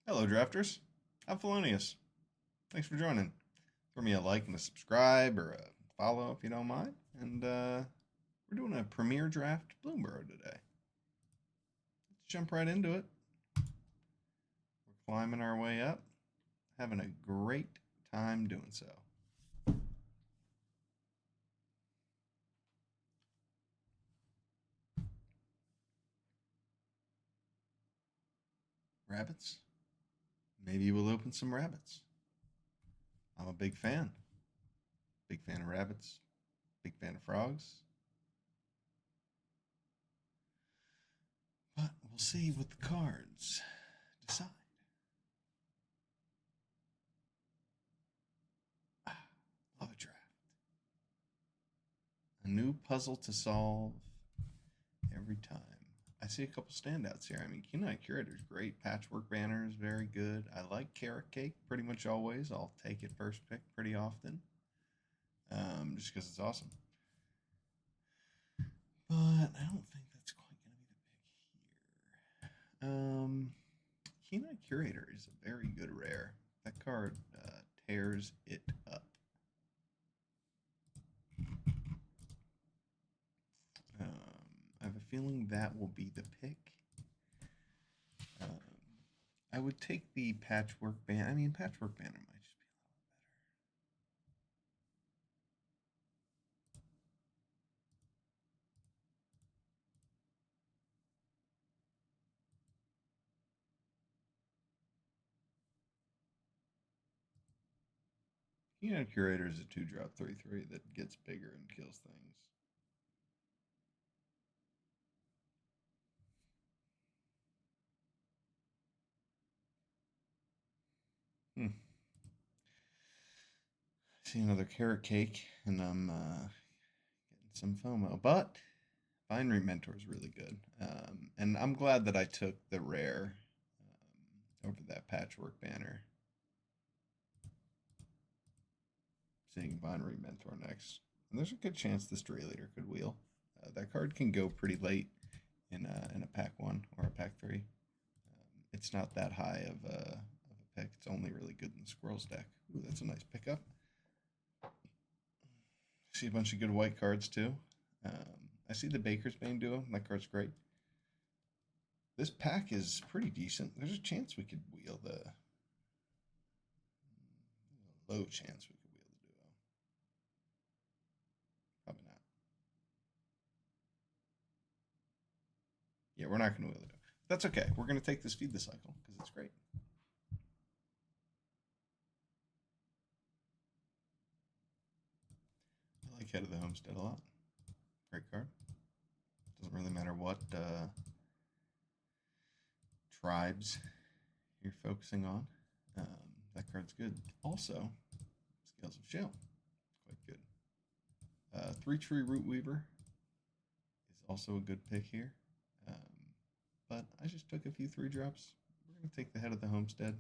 Hello, drafters. I'm Felonious. Thanks for joining. Throw me a like and a subscribe or a follow if you don't mind. And we're doing a premiere draft BloomBurrow today. Let's jump right into it. We're climbing our way up, having a great time doing so. Rabbits? Maybe we'll open some rabbits. I'm a big fan. Big fan of rabbits. Big fan of frogs. But we'll see what the cards decide. Love a draft. A new puzzle to solve every time. I see a couple standouts here. I mean, Keen Curator's great. Patchwork Banner is very good. I like Carrot Cake pretty much always. I'll take it first pick pretty often, just because it's awesome. But I don't think that's quite going to be the pick here. Keen Curator is a very good rare. That card tears it up. I have a feeling that will be the pick. I would take the Patchwork Banner. I mean, Patchwork Banner might just be a little better. Curator is a 2-drop 3/3 that gets bigger and kills things. Hmm. See another Carrot Cake, and I'm getting some FOMO. But Binary Mentor is really good. And I'm glad that I took the rare over that Patchwork Banner. Seeing Binary Mentor next. And there's a good chance this Stray Leader could wheel. That card can go pretty late in a pack 1 or a pack 3. It's not that high of a pick. It's only really good in the Squirrels deck. Ooh, that's a nice pickup. See a bunch of good white cards too. I see the Baker's Bane duo. That card's great. This pack is pretty decent. There's a chance we could wheel the low chance we could wheel the duo. Probably not. Yeah, we're not going to wheel the duo. That's okay. We're going to take this Feed the Cycle because it's great. I like Head of the Homestead a lot. Great card. Doesn't really matter what tribes you're focusing on. That card's good. Also, Scales of Shale, quite good. 3-Tree Root Weaver is also a good pick here. But I just took a few 3-drops. We're going to take the Head of the Homestead.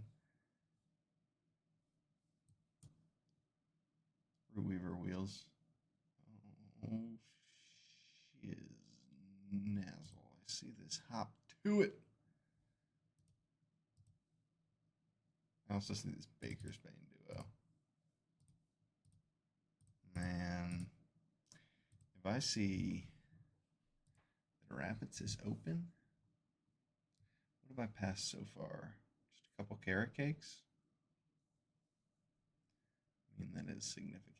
Root Weaver wheels. Oh, shiznazzle. I see this. Hop to it. I also see this Baker's Bane duo. Man, if I see that Rapids is open, what have I passed so far? Just a couple Carrot Cakes? I mean, that is significant.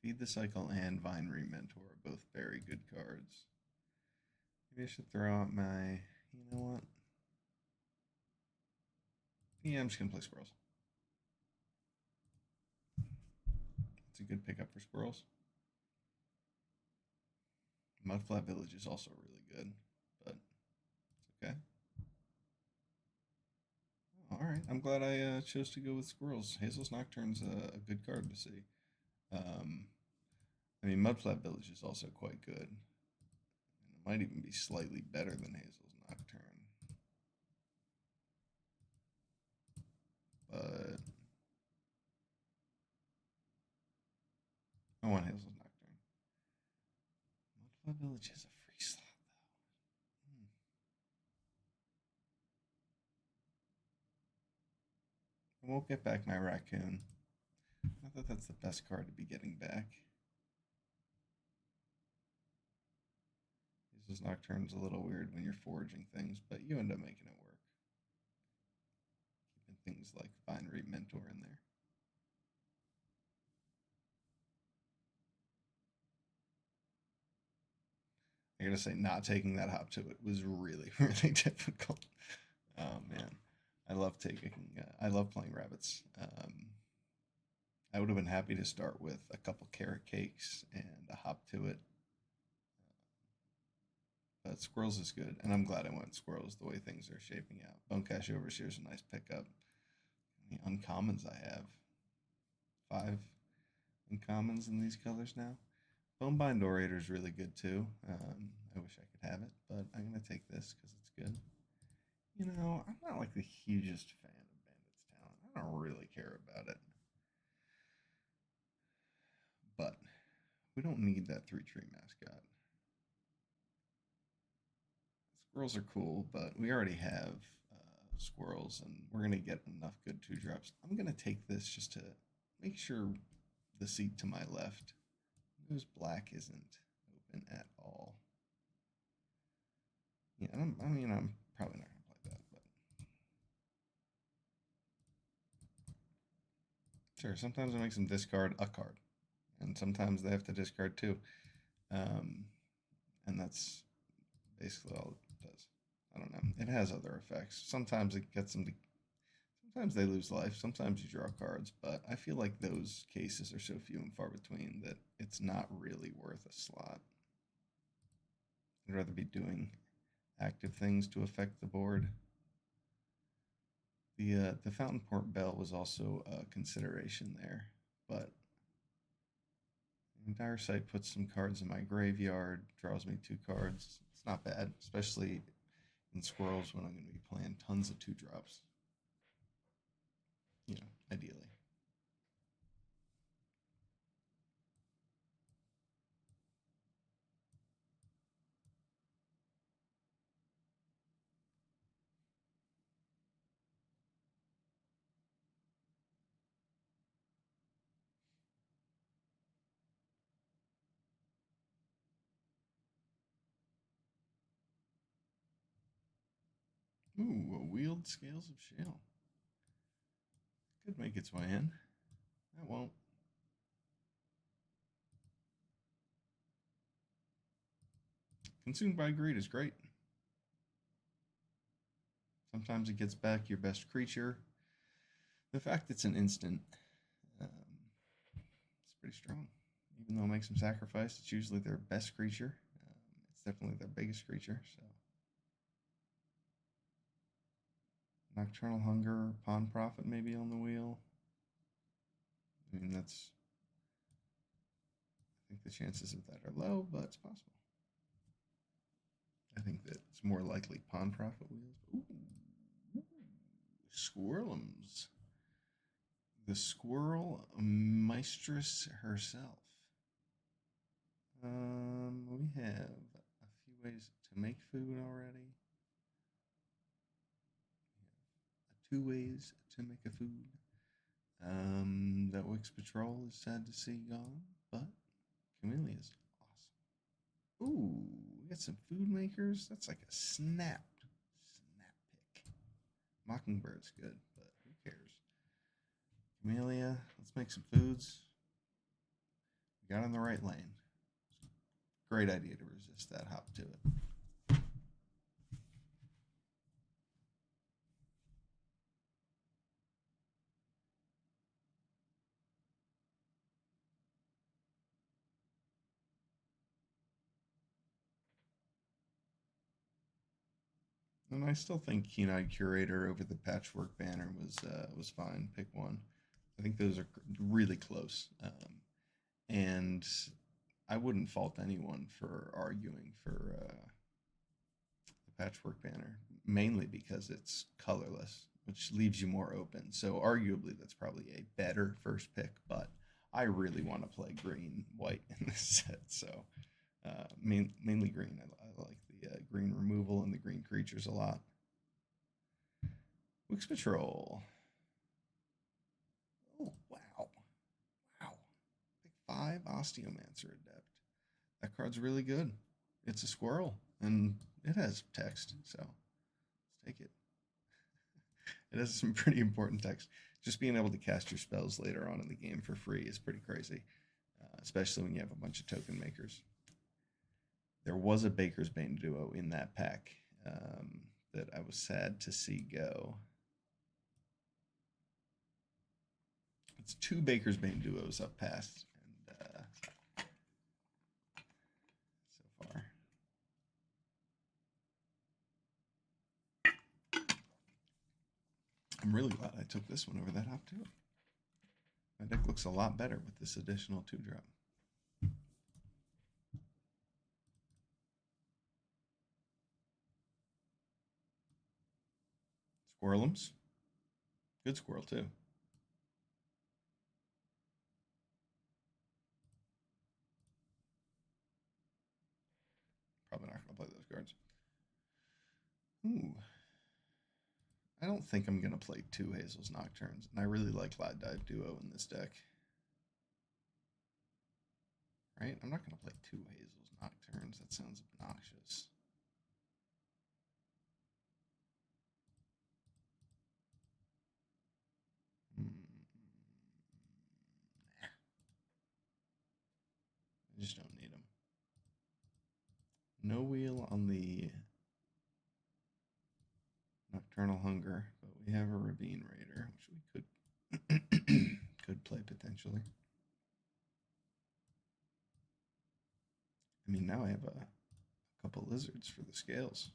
Feed the Cycle and Vinery Mentor are both very good cards. Maybe I should throw out my. You know what? Yeah, I'm just going to play Squirrels. It's a good pickup for Squirrels. Mudflat Village is also really good, but it's okay. All right, I'm glad I chose to go with Squirrels. Hazel's Nocturne's a good card to see. I mean, Mudflat Village is also quite good. And it might even be slightly better than Hazel's Nocturne. But I want Hazel's Nocturne. What village has a free slot, though? I won't get back my raccoon. Not that that's the best card to be getting back. This Nocturne's a little weird when you're foraging things, but you end up making it work. Keeping things like Binary Mentor in there. I gotta say, not taking that hop to it was really, really difficult. Oh man, I love taking. I love playing rabbits. I would have been happy to start with a couple carrot cakes and a hop to it, but Squirrels is good, and I'm glad I went Squirrels the way things are shaping out. Bonecash Overseer is a nice pickup. The uncommons I have 5 uncommons in these colors now. Bonebind Orator is really good too. I wish I could have it, but I'm gonna take this because it's good. You know, I'm not like the hugest fan of Bandit's Talent. I don't really care about it. But we don't need that 3-tree mascot. Squirrels are cool, but we already have squirrels, and we're going to get enough good 2-drops. I'm going to take this just to make sure the seat to my left, whose black isn't open at all. Yeah, I'm probably not going to play that, but sure, sometimes it makes them discard a card, and sometimes they have to discard 2. And that's basically all it does. I don't know. It has other effects. Sometimes it gets them to. Sometimes they lose life. Sometimes you draw cards, but I feel like those cases are so few and far between that it's not really worth a slot. I'd rather be doing active things to affect the board. The Fountain Port Bell was also a consideration there, but Dire Sight puts some cards in my graveyard, draws me 2 cards. It's not bad, especially in Squirrels when I'm going to be playing tons of 2-drops. You know, ideally. Ooh, a Wheeled Scales of Shale. Could make its way in. That won't. Consumed by Greed is great. Sometimes it gets back your best creature. The fact it's an instant, it's pretty strong. Even though it makes them sacrifice, it's usually their best creature. It's definitely their biggest creature. So, Nocturnal Hunger, Pawn Profit maybe on the wheel. I mean, that's. I think the chances of that are low, but it's possible. I think that it's more likely Pawn Profit wheels. Ooh, Squirrels. The Squirrel Mistress herself. We have a few ways to make food already. 2 ways to make a food. That Wix Patrol is sad to see gone, but Camellia is awesome. Ooh, we got some food makers. That's like a snap pick. Mockingbird's good, but who cares? Camellia, let's make some foods. We got in the right lane. Great idea to resist that hop to it. And I still think Keen-Eyed Curator over the Patchwork Banner was fine. Pick one. I think those are really close, and I wouldn't fault anyone for arguing for the Patchwork Banner, mainly because it's colorless, which leaves you more open. So arguably, that's probably a better first pick. But I really want to play green white in this set, so mainly green. I like the green removal and the green creatures a lot. Wix Patrol. Oh, wow. Wow. Pick 5 Osteomancer Adept. That card's really good. It's a squirrel, and it has text, so let's take it. It has some pretty important text. Just being able to cast your spells later on in the game for free is pretty crazy, especially when you have a bunch of token makers. There was a Baker's Bane duo in that pack that I was sad to see go. It's 2 Baker's Bane duos up past, and so far. I'm really glad I took this one over that hop too. My deck looks a lot better with this additional 2-drop. Squirrels. Good squirrel too. Probably not going to play those cards. Ooh. I don't think I'm going to play 2 Hazel's Nocturnes, and I really like Glad Dive Duo in this deck. Right? I'm not going to play 2 Hazel's Nocturnes. That sounds obnoxious. I just don't need them. No wheel on the Nocturnal Hunger, but we have a Ravine Raider, which we could play potentially. I mean, now I have a couple lizards for the scales.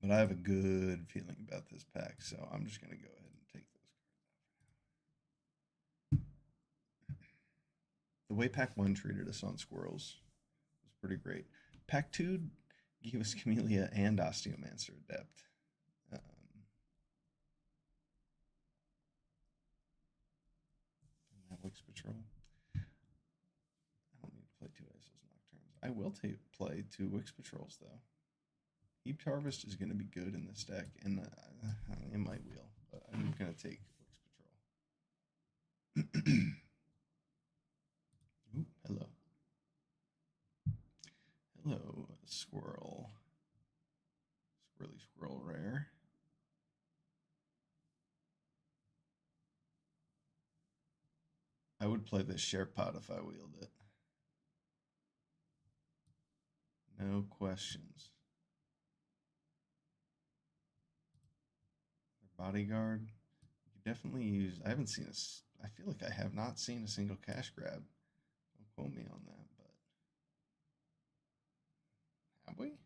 But I have a good feeling about this pack, so I'm just going to go ahead and take those cards out. The way Pack 1 treated us on Squirrels was pretty great. Pack 2 gave us Camellia and Osteomancer Adept. Wix Patrol. I don't need to play 2 Hazel's Nocturnes. I will play 2 Wix Patrols, though. Heaped Harvest is going to be good in this deck, and it might wheel, but I'm going to take Wix Patrol. Ooh, hello. Hello, Squirrel. Squirrely Squirrel Rare. I would play this Share Pot if I wheeled it. No questions. Bodyguard. You could definitely use. I haven't seen a. I feel like I have not seen a single cash grab. Don't quote me on that, but have we?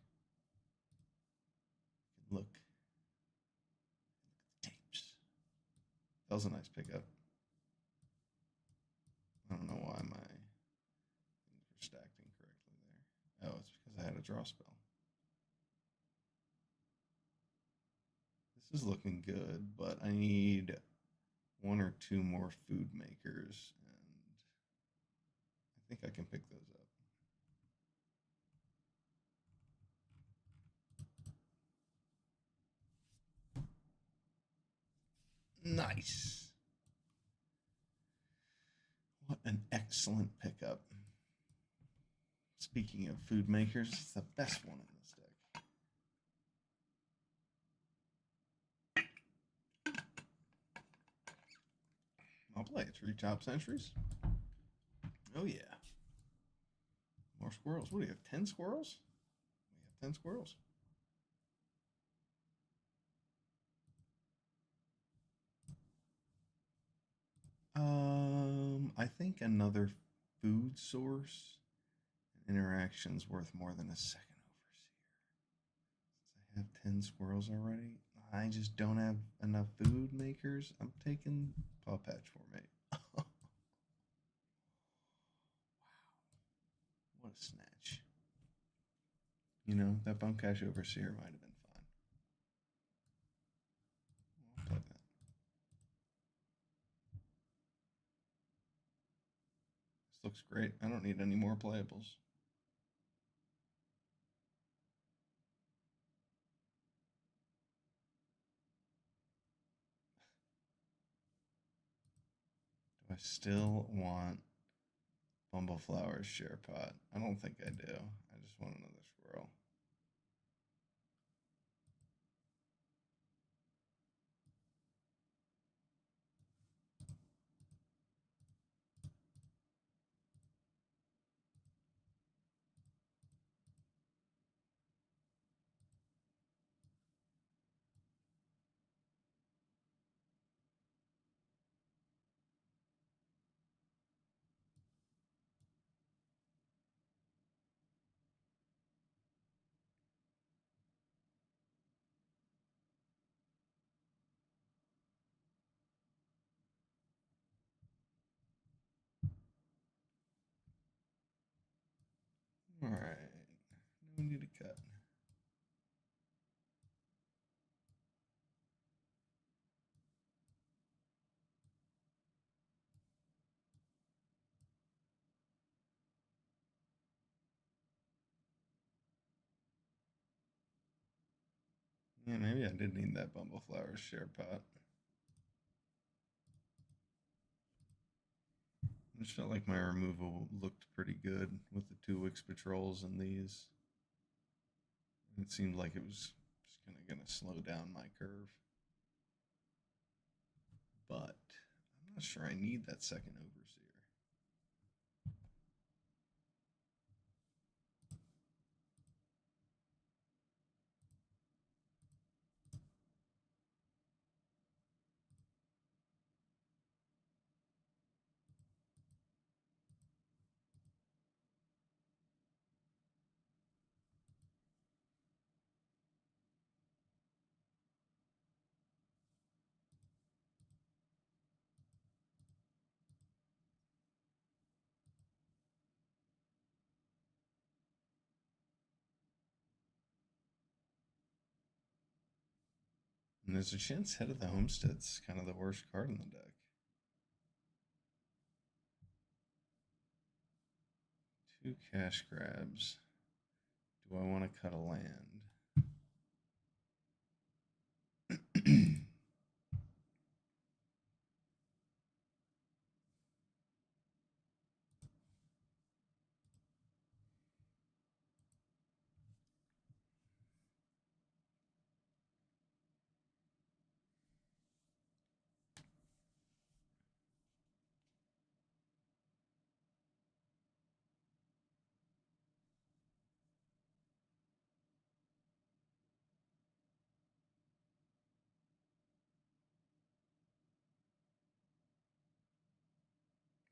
Look. Look at the tapes. That was a nice pickup. I don't know why my things were stacked incorrectly there. Oh, it's because I had a draw spell. This is looking good, but I need 1 or 2 more food makers, and I think I can pick those up. Nice. What an excellent pickup. Speaking of food makers, it's the best one in this deck. I'll play it. Treetop Sentries. Oh, yeah. More squirrels. What do you have? 10 squirrels? We have 10 squirrels. I think another food source interaction's worth more than a second overseer. Since I have 10 squirrels already, I just don't have enough food makers. I'm taking Paw Patch Formate. Wow. What a snatch. You know, that Bunkash Overseer might have been fine. I'll play that. looks great. I don't need any more playables. Do I still want Bumbleflower's share pot? I don't think I do. I just want another squirrel. All right. No need to cut. Yeah, maybe I did need that Bumbleflower's share pot. I just felt like my removal looked pretty good with the 2 Wix patrols and these. It seemed like it was just kind of going to slow down my curve. But I'm not sure I need that second Overseer. And there's a chance Head of the Homestead's kind of the worst card in the deck. 2 cash grabs. Do I want to cut a land?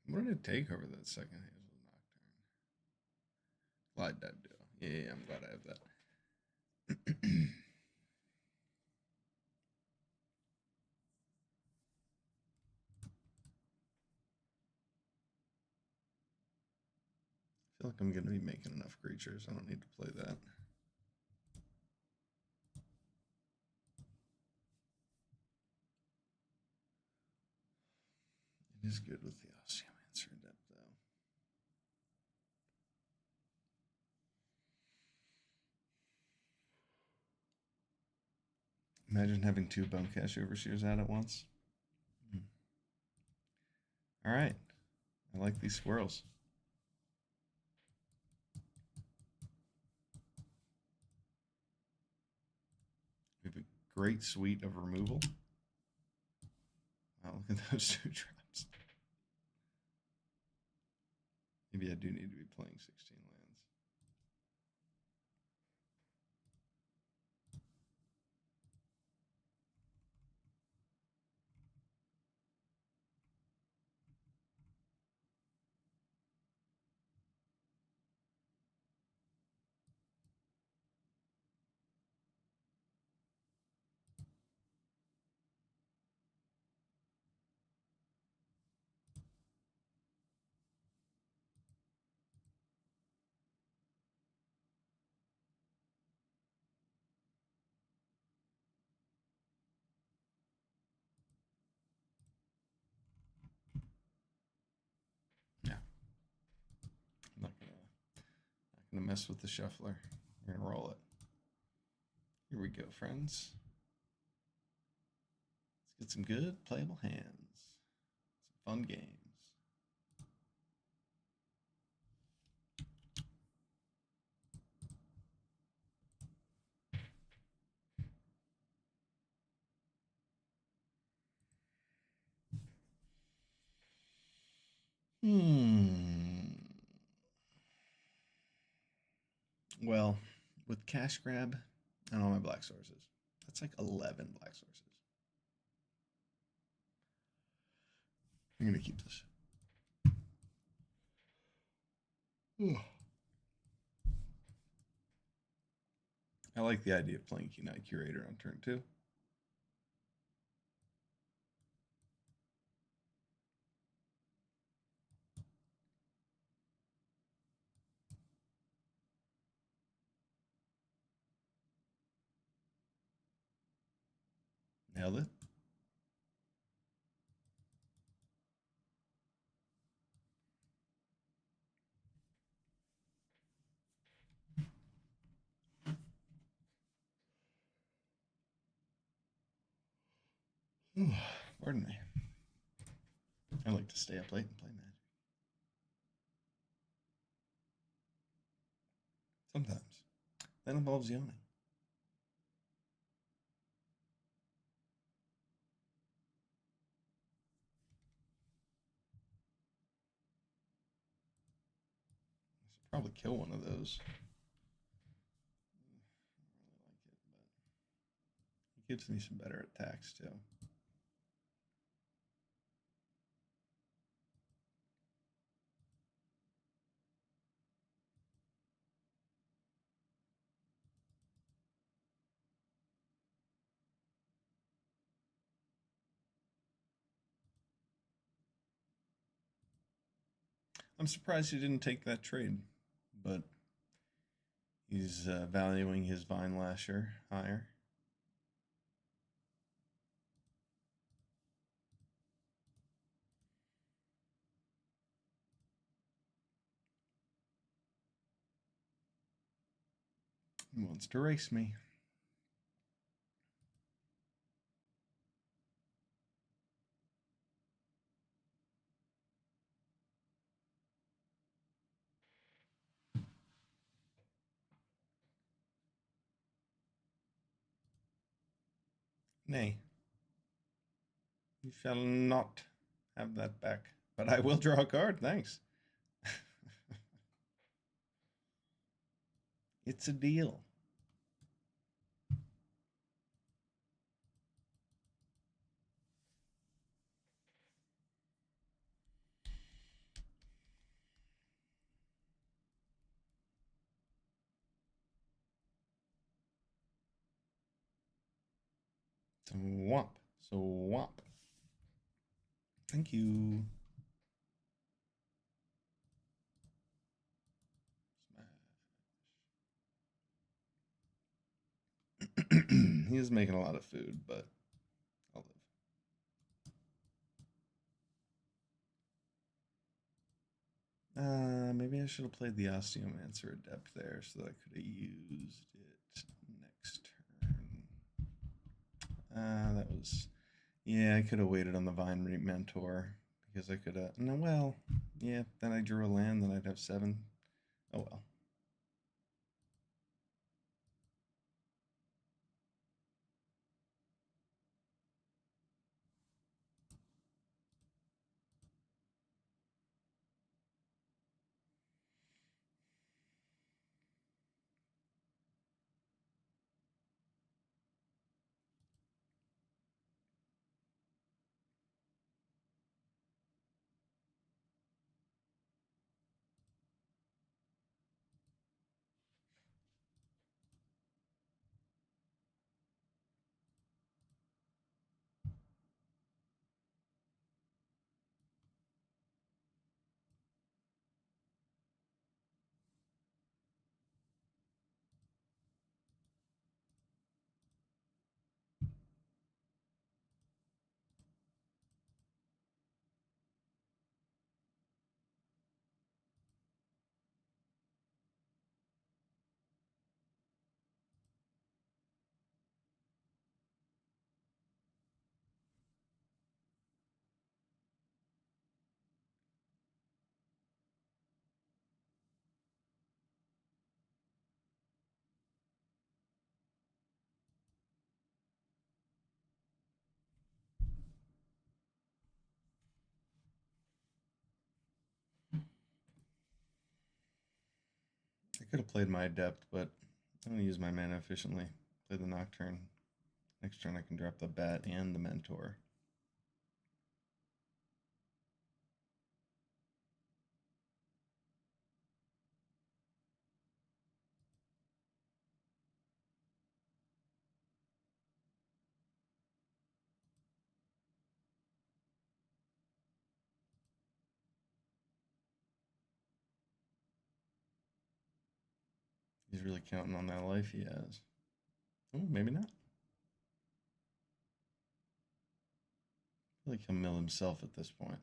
What did it take over that second Hazel Nocturne? Glide Dive Duo. Yeah, I'm glad I have that. I feel like I'm going to be making enough creatures. I don't need to play that. It is good with the Osteomancer in depth, though. Imagine having 2 Bonecash Overseers out at once. All right. I like these squirrels. We have a great suite of removal. Wow, look at those 2 drops. Maybe I do need to be playing 16 lands. Don't mess with the shuffler. We're gonna roll it. Here we go, friends. Let's get some good playable hands. Some fun games. Well, with cash grab and all my black sources, that's like 11 black sources. I'm gonna keep this. I like the idea of playing Keen Eye Curator on turn 2. Nailed it. Pardon me. I like to stay up late and play Magic. Sometimes. That involves yawning. I should probably kill one of those. It gives me some better attacks too. I'm surprised he didn't take that trade, but he's valuing his Vine Lasher higher. He wants to race me. Nay, you shall not have that back. But I will draw a card, thanks. It's a deal. Swamp. Swamp. Thank you. He is making a lot of food, but I'll live. Maybe I should have played the Osteomancer Adept there so that I could have used it next turn. That was... Yeah, I could have waited on the Vine Reap Mentor because I could have... No, well, yeah, then I drew a land, then I'd have 7. Oh, well. could have played my Adept, but I'm going to use my mana efficiently. Play the Nocturne. Next turn I can drop the Bat and the Mentor. He's really counting on that life he has. Oh, maybe not. I feel like he'll mill himself at this point.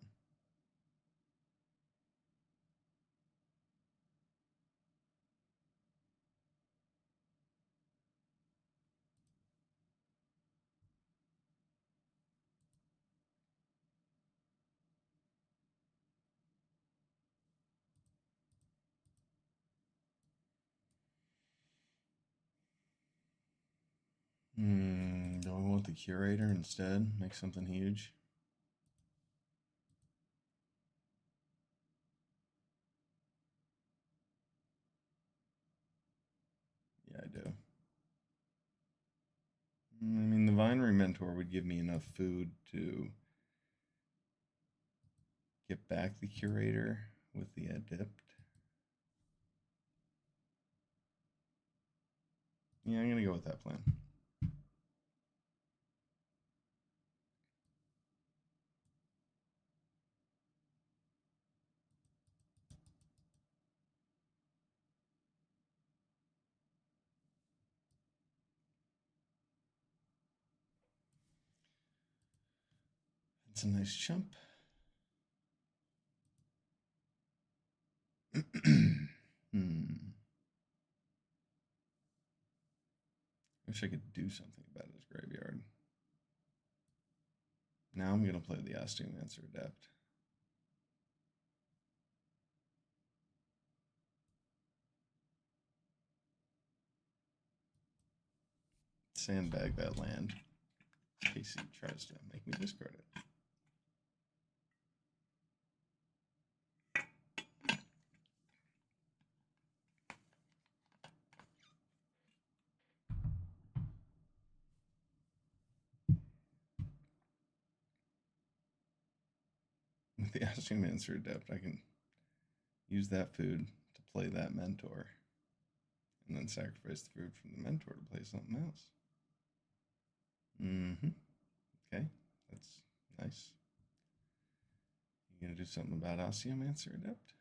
Do I want the Curator instead? Make something huge? Yeah, I do. I mean, the Vinery Mentor would give me enough food to get back the Curator with the Adept. Yeah, I'm going to go with that plan. It's a nice chump. Wish I could do something about his graveyard. Now I'm going to play the Osteomancer Adept. Sandbag that land in case he tries to make me discard it. With the Osteomancer Adept, I can use that food to play that Mentor, and then sacrifice the food from the Mentor to play something else. Okay, that's nice. You gonna do something about Osteomancer Adept?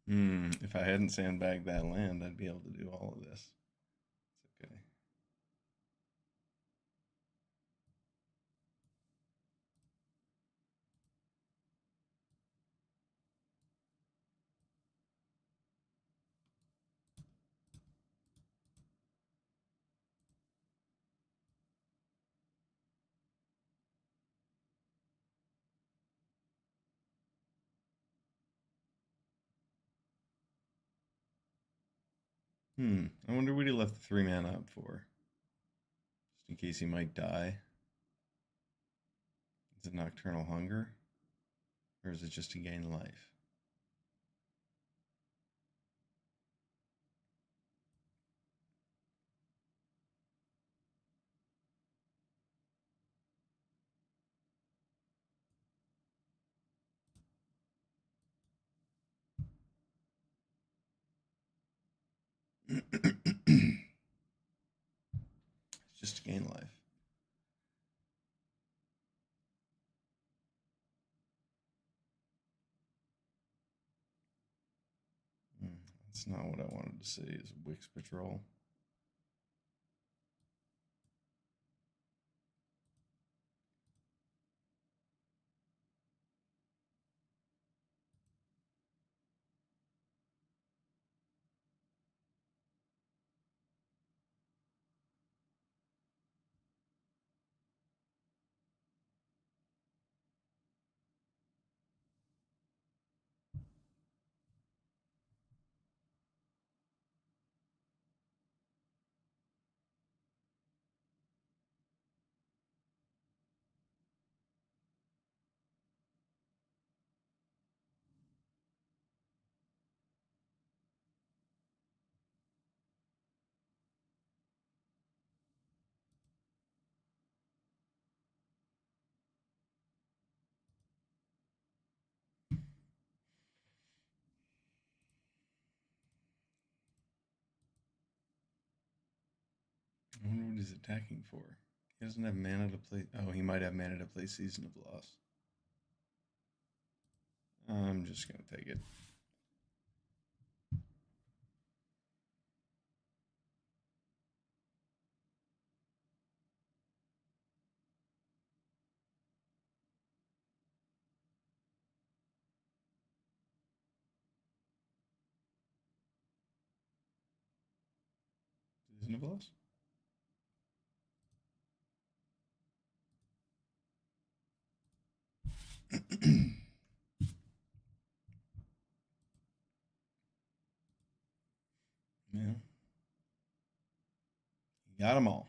If I hadn't sandbagged that land, I'd be able to do all of this. It's okay. I wonder what he left the 3 mana up for. Just in case he might die. Is it Nocturnal Hunger? Or is it just to gain life? It's just to gain life. That's not what I wanted to see, is Wix Patrol. I wonder what he's attacking for. He doesn't have mana to play. Oh, he might have mana to play Season of Loss. I'm just going to take it. Season of Loss? Yeah. He got them all.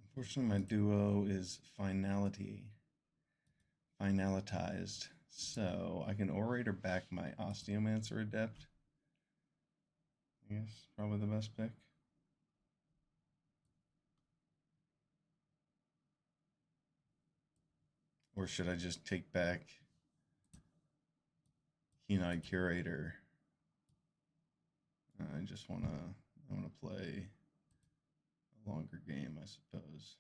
Unfortunately, my duo is finalitized. So I can Orator back my Osteomancer Adept. I guess probably the best pick. Or should I just take back Keen-Eyed Curator? I just want to play a longer game, I suppose.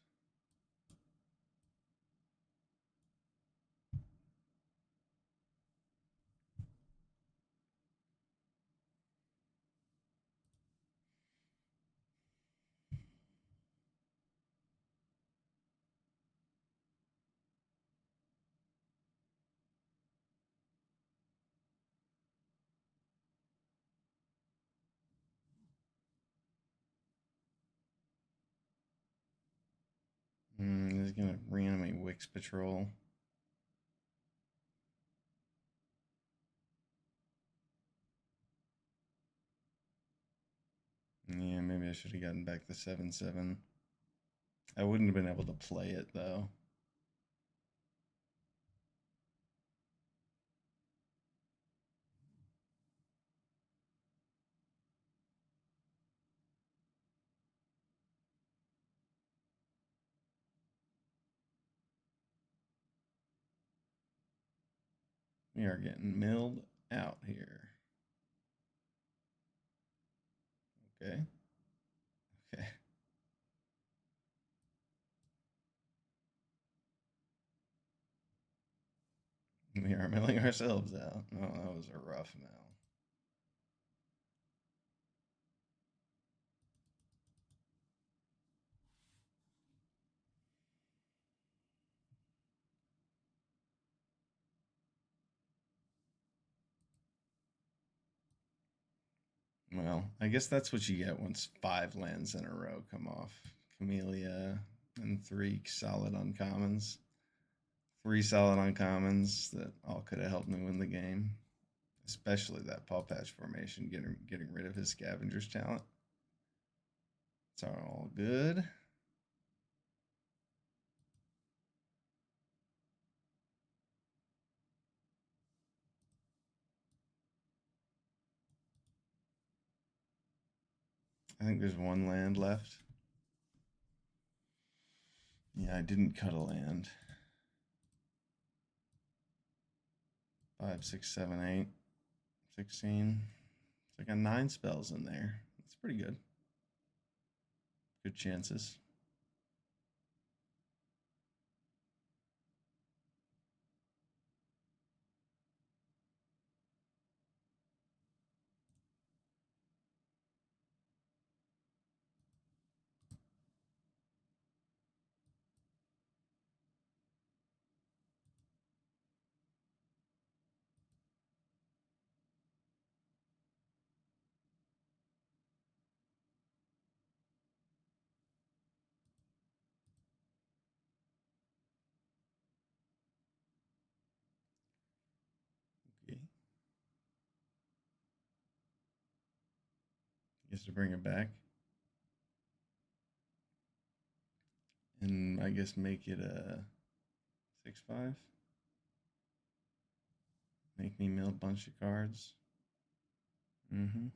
He's gonna reanimate Wix Patrol. Yeah, maybe I should have gotten back the 7/7. I wouldn't have been able to play it though. We are getting milled out here. Okay. Okay. We are milling ourselves out. Oh, that was a rough mill. Well, I guess that's what you get once 5 lands in a row come off. Camellia and 3 solid uncommons. 3 solid uncommons that all could have helped me win the game. Especially that Paw Patch formation, getting rid of his Scavenger's talent. It's all good. I think there's 1 land left. Yeah, I didn't cut a land. 5, 6, 7, 8, 16. So I got 9 spells in there. That's pretty good. Good chances. Okay. Guess to bring it back. And I guess make it a 6/5. Make me mill a bunch of cards. Mm-hmm.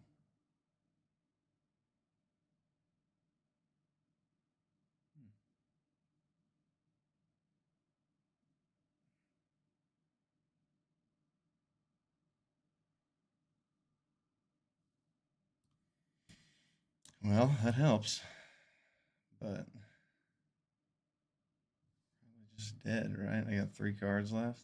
Well, that helps. But probably just dead, right? I got 3 cards left.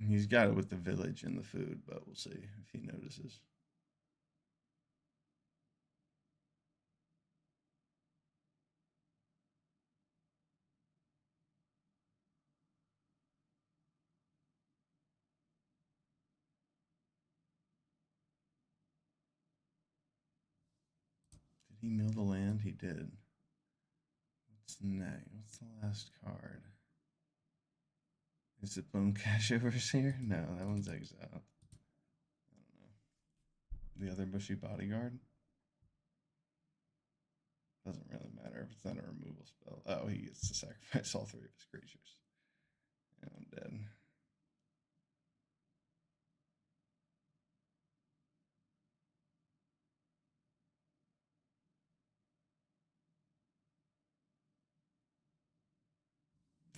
He's got it with the village and the food, but we'll see if he notices. Did he mill the land? He did. What's next? What's the last card? Is it Bone Cashovers here? No, that one's exiled. I don't know. The other Bushy Bodyguard? Doesn't really matter if it's not a removal spell. Oh, he gets to sacrifice all 3 of his creatures. And I'm dead.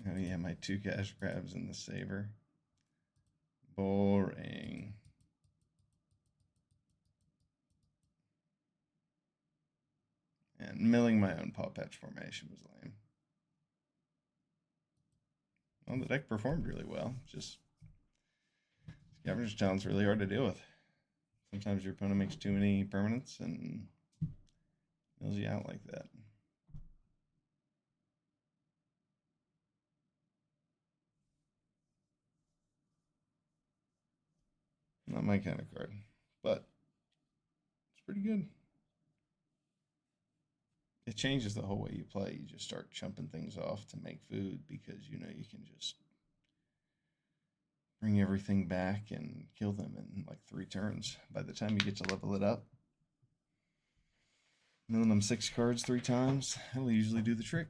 Oh yeah, my 2 cash grabs and the saver. Boring. And milling my own Paw Patch formation was lame. Well, the deck performed really well. Just Scavenger's Talon's really hard to deal with. Sometimes your opponent makes too many permanents and mills you out like that. Not my kind of card, but it's pretty good. It changes the whole way you play. You just start chumping things off to make food because you know you can just bring everything back and kill them in like 3 turns. By the time you get to level it up, milling them 6 cards 3 times, that'll usually do the trick.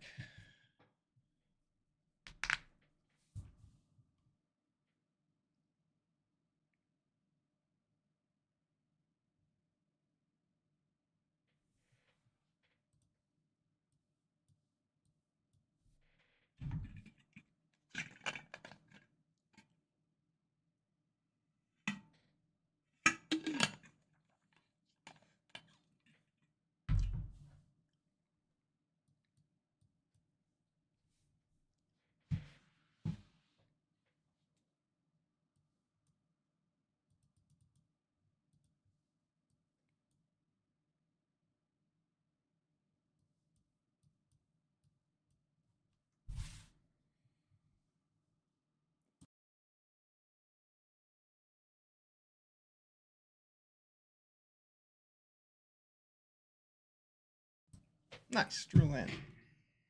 Nice, drew land.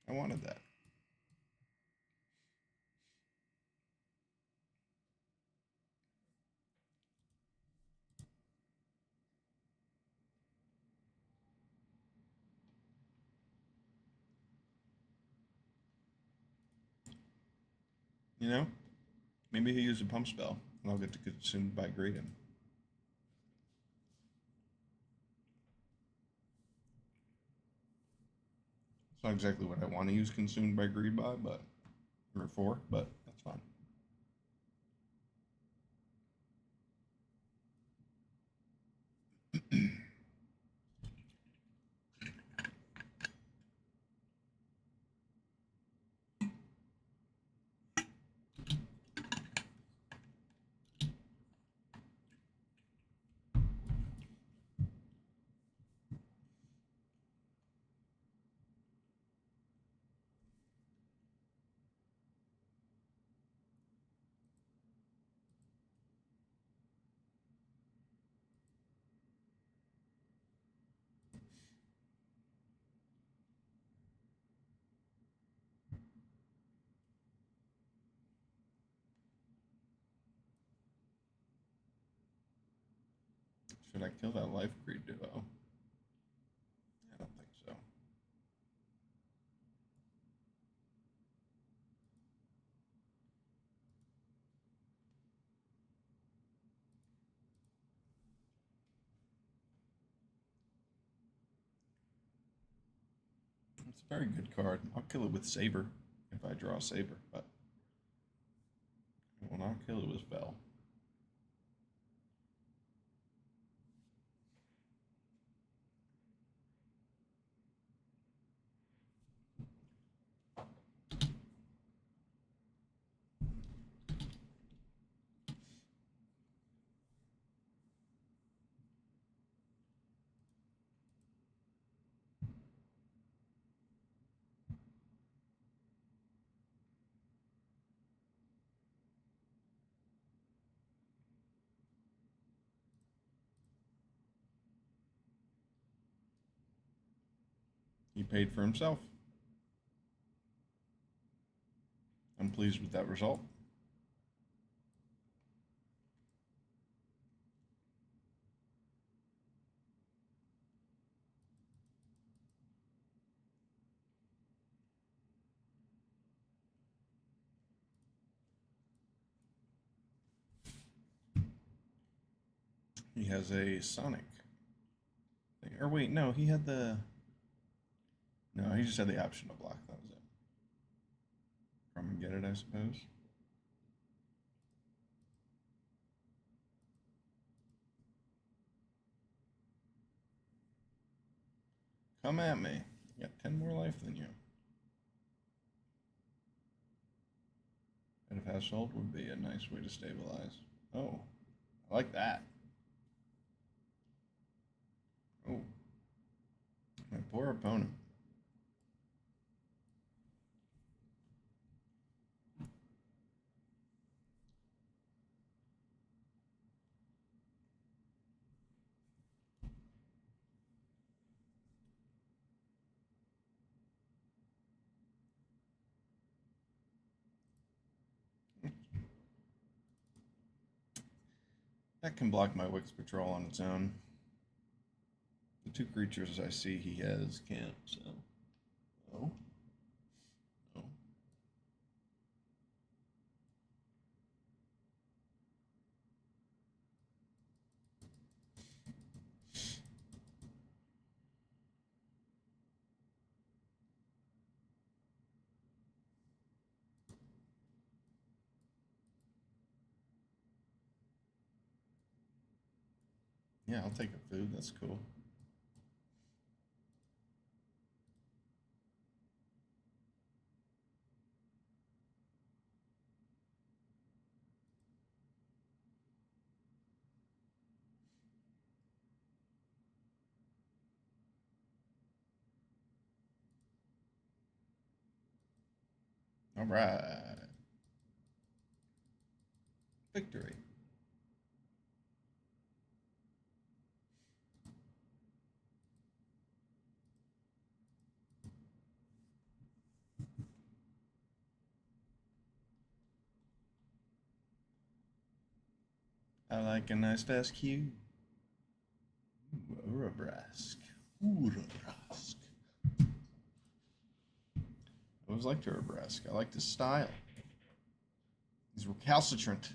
I wanted that. You know, maybe he'll use a pump spell, and I'll get to consumed by greed him. It's not exactly what I want to use consumed by greed by, but or for, but that's fine. Should I kill that life greed duo? I don't think so. It's a very good card. I'll kill it with Saber if I draw Saber, but I will not kill it with Fell. He paid for himself. I'm pleased with that result. He has a Sonic. Or wait, no, he had the... No, he just had the option to block. That was it. Come and get it, I suppose. Come at me. I got 10 more life than you. Head of Household would be a nice way to stabilize. Oh, I like that. Oh, my poor opponent. That can block my Wix Patrol on its own. The two creatures I see he has can't, so. Oh. Oh. Yeah, I'll take a food. That's cool. All right. Victory. I like a nice fast Q. Urabrask. Urabrask. I always liked Urabrask. I liked his style. He's recalcitrant,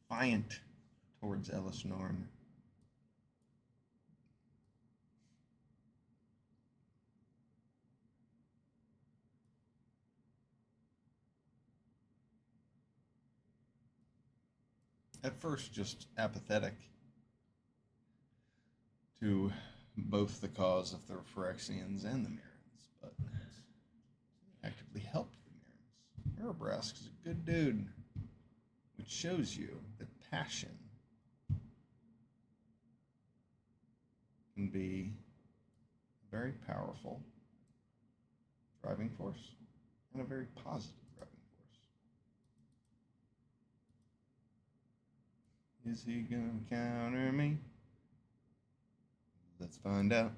defiant towards Ellis Norn. At first, just apathetic to both the cause of the Phyrexians and the Mirrans, but actively helped the Mirrans. Urabrask is a good dude, which shows you that passion can be a very powerful driving force and a very positive driving force. Is he gonna counter me? Let's find out.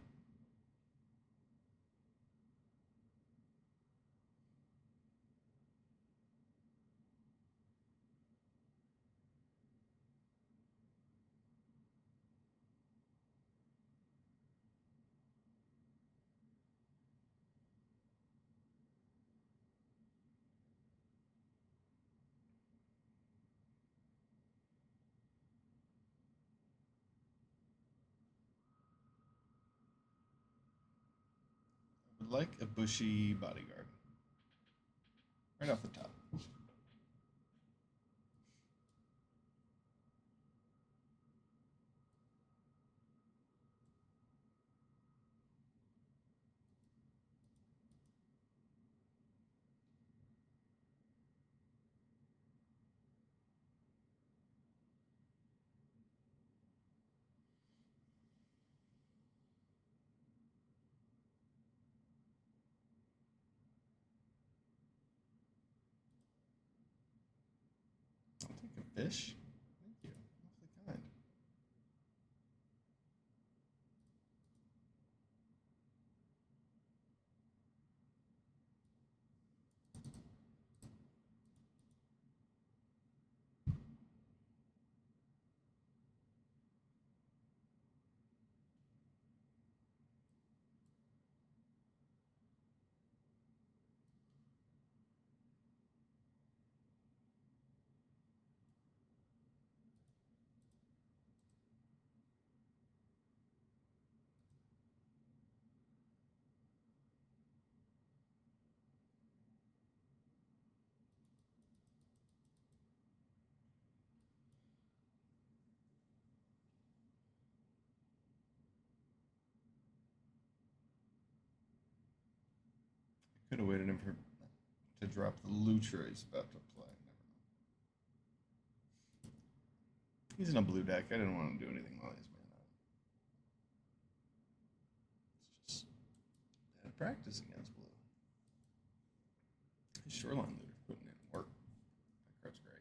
I would like a bushy bodyguard. Right off the top. I'll take a fish. Thank you. Awfully kind. Could have waited him to drop the Lutra he's about to play. He's in a blue deck. I didn't want him to do anything while he's mana. It's just bad practice against blue. His Shoreline Looter's putting in work. That card's great.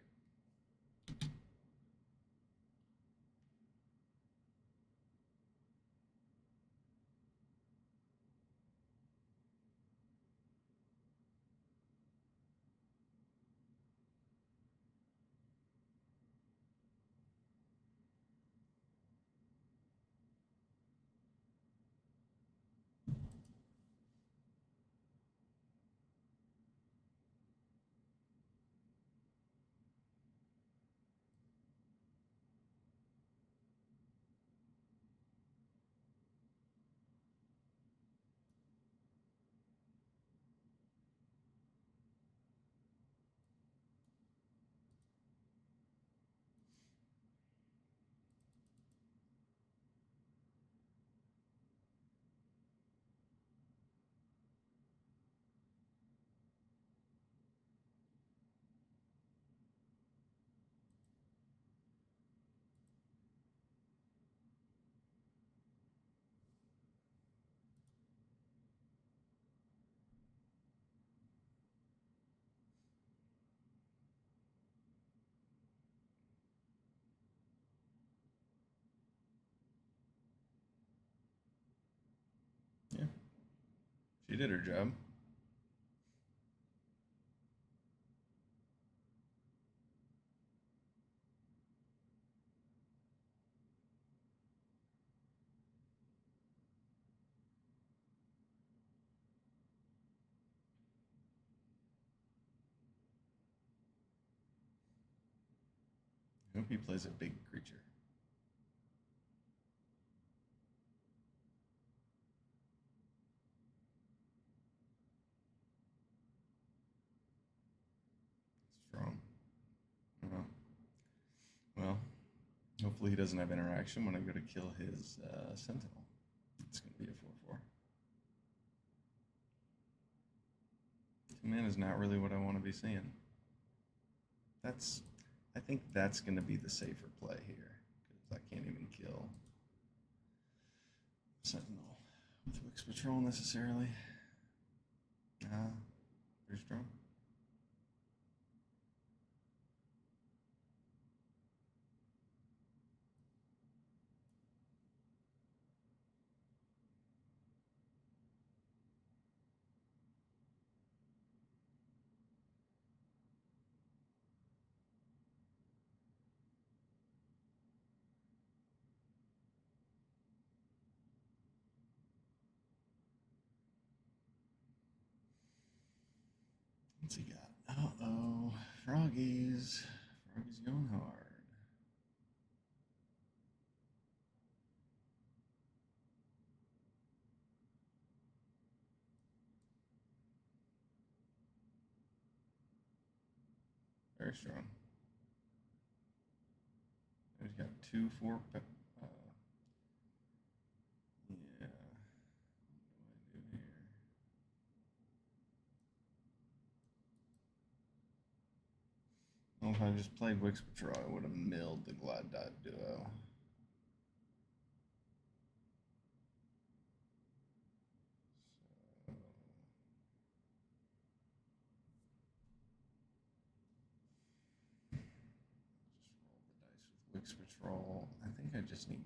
Yeah. She did her job. I hope he plays a big creature. Strong. Well, hopefully he doesn't have interaction when I go to kill his Sentinel. It's going to be a 4/4. 2 mana is not really what I want to be seeing. I think that's going to be the safer play here, because I can't even kill Sentinel with Wix Patrol necessarily. Very strong. What's he got? Uh-oh. Froggies. Froggies going hard. Very strong. He's got 2/4. Yeah. What do I do here? Well, if I just played Wix Patrol, I would have milled the Glide Dot Duo. Wix Patrol. I think I just need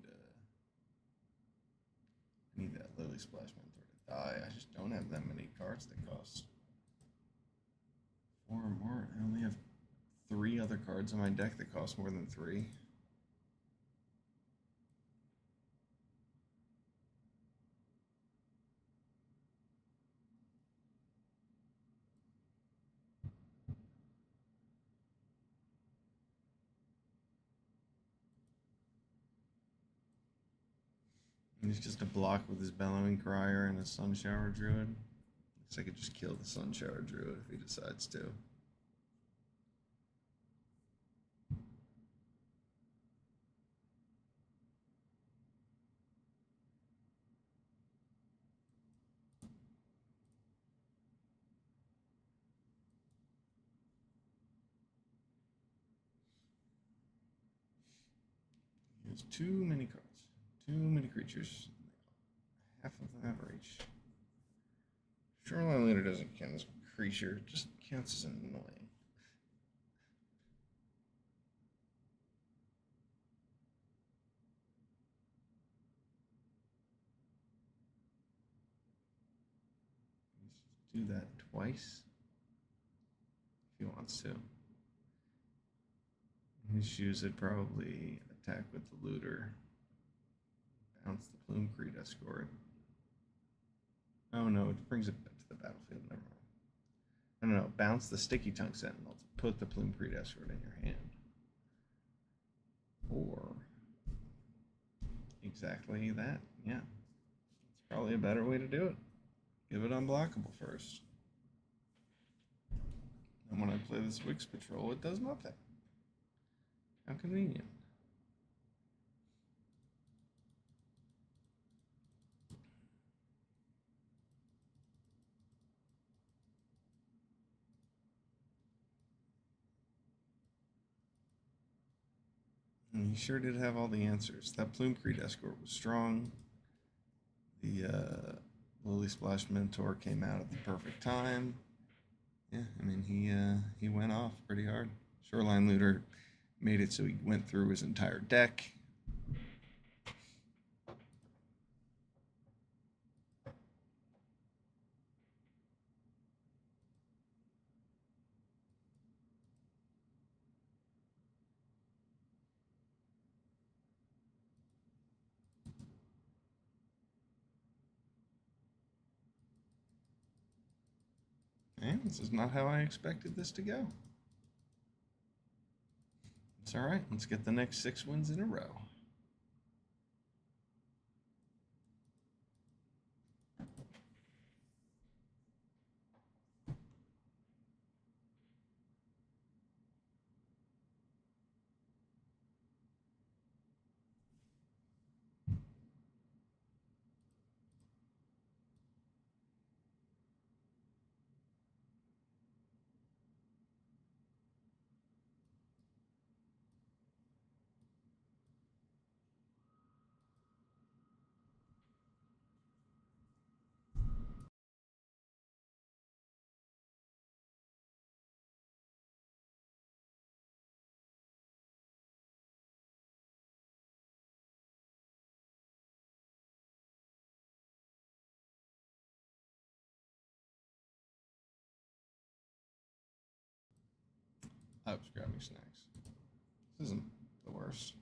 that Lily Splash Mentor to die. I just don't have that many cards that cost 4 or more. I only have 3 other cards in my deck that cost more than 3. He's just a block with his Bellowing Crier and a Sunshower Druid. Looks like I could just kill the Sunshower Druid if he decides to. He has too many cards. Too many creatures. Half of them have reach. Shoreline Leader doesn't count as a creature, it just counts as annoying. Let's do that twice if he wants to. His shoes would probably attack with the Looter. Bounce the Plume Creed Escort. Oh no, it brings it back to the battlefield. Never mind. No. Bounce the Sticky Tongue Sentinel to put the Plume Creed Escort in your hand. Or exactly that. Yeah. It's probably a better way to do it. Give it unblockable first. And when I play this Wix Patrol, it does nothing. How convenient. And he sure did have all the answers. That Plume Creed Escort was strong. The Lily Splash Mentor came out at the perfect time. Yeah, I mean, he went off pretty hard. Shoreline Looter made it so he went through his entire deck. And this is not how I expected this to go. That's all right. Let's get the next 6 wins in a row. I was grabbing snacks. This isn't the worst.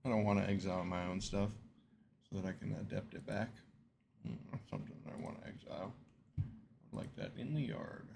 I don't want to exile my own stuff so that I can adept it back. Something I want to exile. I'd like that in the yard.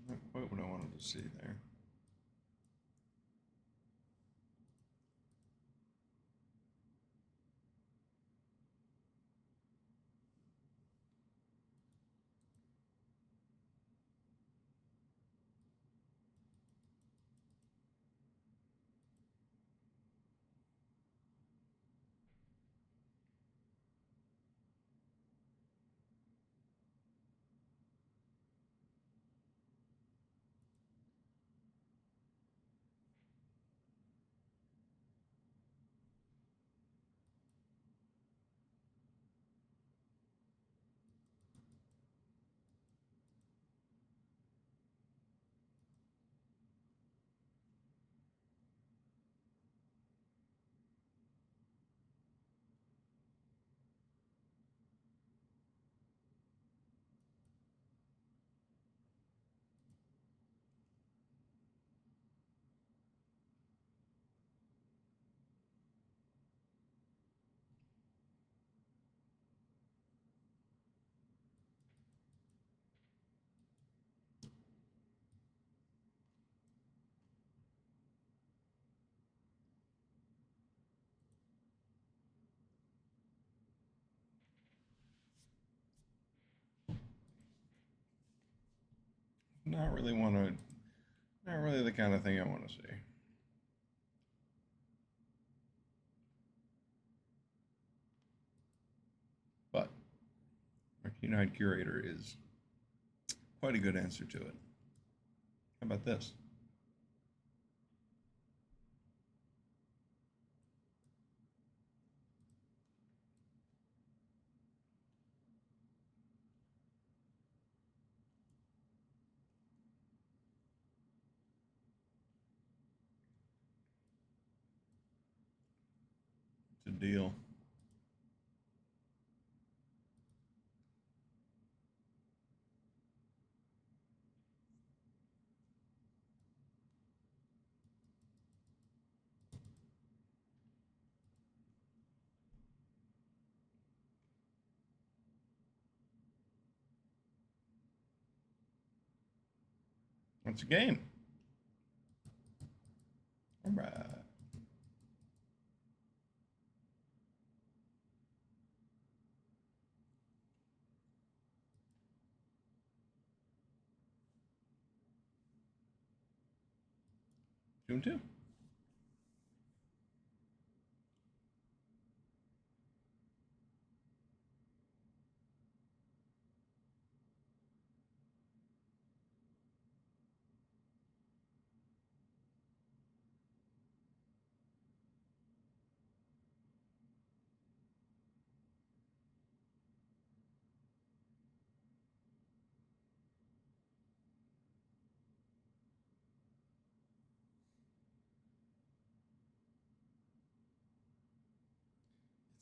Not quite what I wanted to see there. Not really want to. Not really the kind of thing I want to see. But our keen-eyed curator is quite a good answer to it. How about this? Good deal. That's a game. All right. 2-2.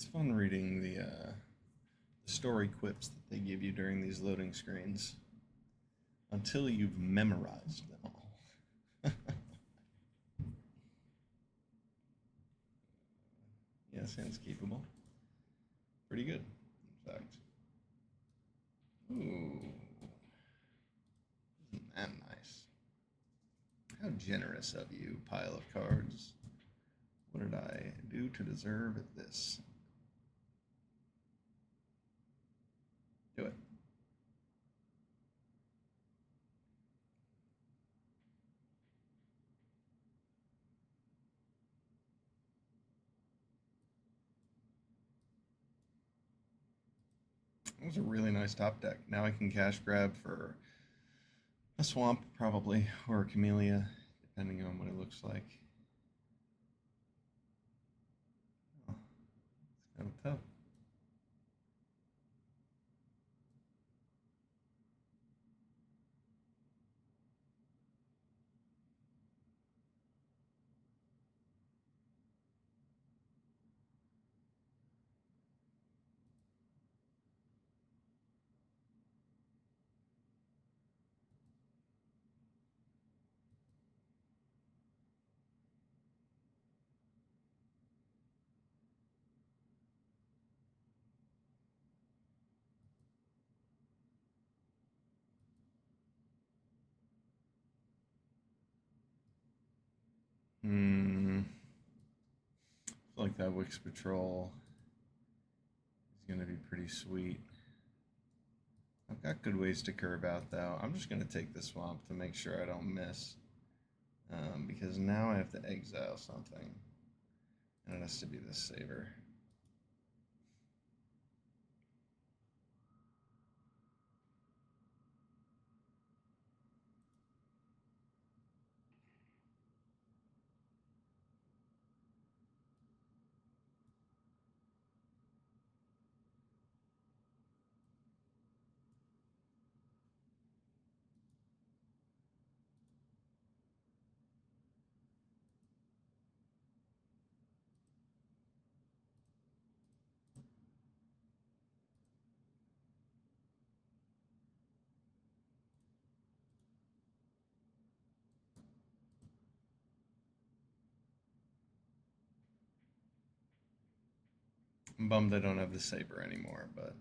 It's fun reading the story quips that they give you during these loading screens until you've memorized them all. Yeah, sounds keepable. Pretty good, in fact. Ooh, isn't that nice? How generous of you, pile of cards. What did I do to deserve this? Do it. It was a really nice top deck. Now I can cash grab for a swamp, probably, or a camellia, depending on what it looks like. Oh, it's kind of tough. I feel like that Wix Patrol is going to be pretty sweet. I've got good ways to curve out, though. I'm just going to take the swamp to make sure I don't miss. Because now I have to exile something. And it has to be this saver. I'm bummed I don't have the saber anymore, but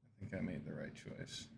I think I made the right choice.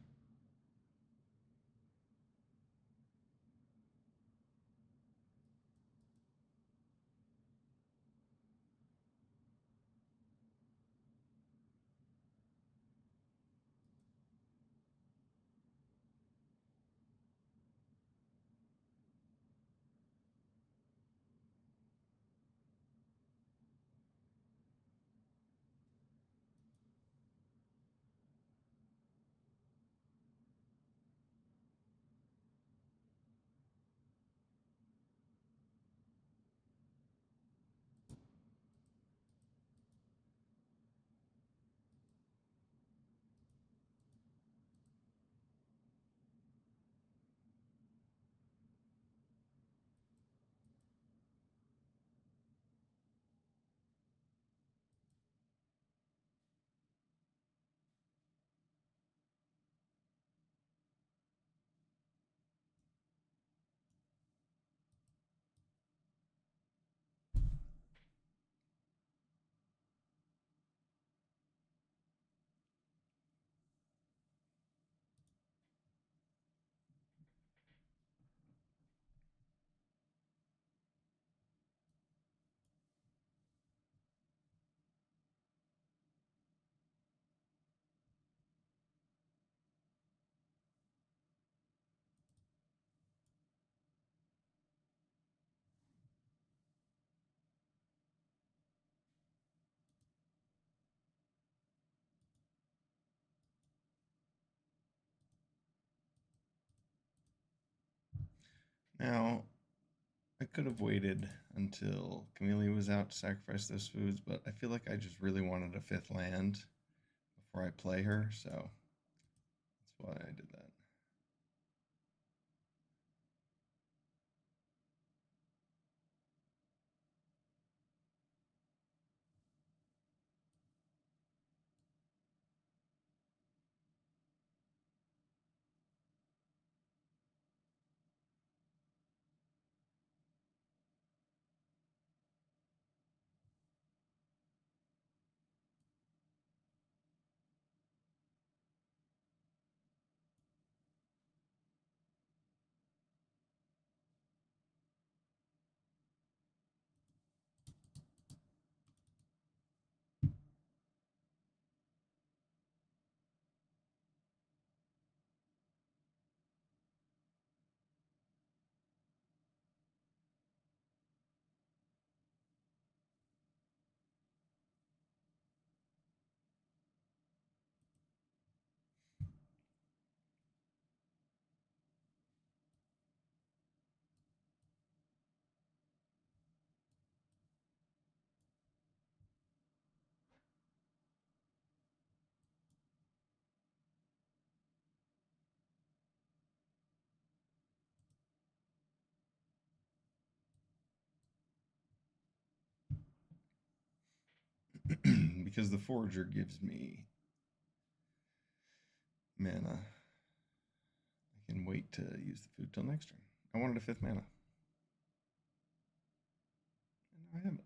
Now, I could have waited until Camellia was out to sacrifice those foods, but I feel like I just really wanted a fifth land before I play her, so that's why I did that. Because the Forager gives me mana, I can wait to use the food till next turn. I wanted a fifth mana. And now I have it.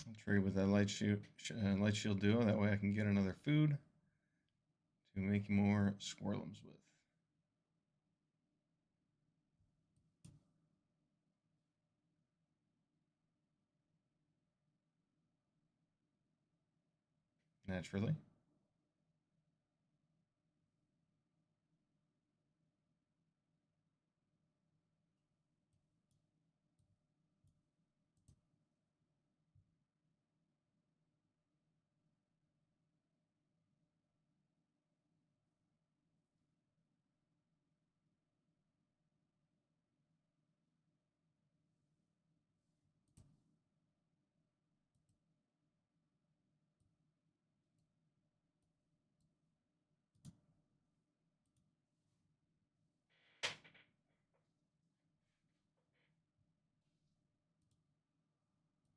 I'll trade with that light shield duo. That way I can get another food to make more Squirrels with. Naturally.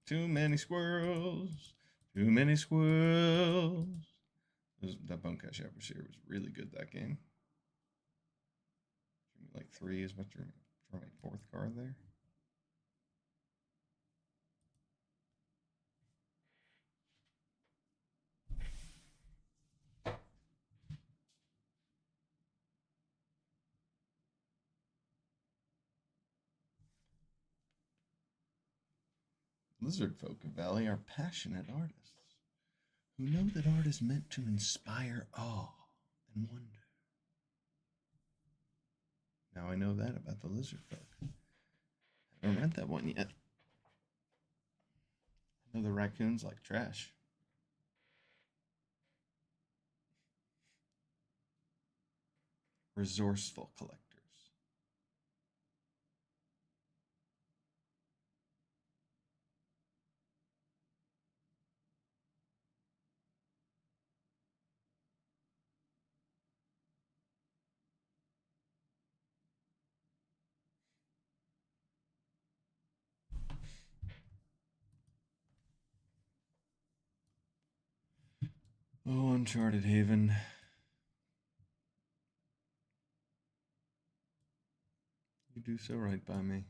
Too many squirrels. Too many squirrels. That Bonecash Overseer was really good that game. Like 3 is what your for my fourth card there. Lizard folk of Valley are passionate artists who know that art is meant to inspire awe and wonder. Now I know that about the lizard folk. I haven't read that one yet. I know the raccoons like trash. Resourceful collectors. Oh, Uncharted Haven. You do so right by me.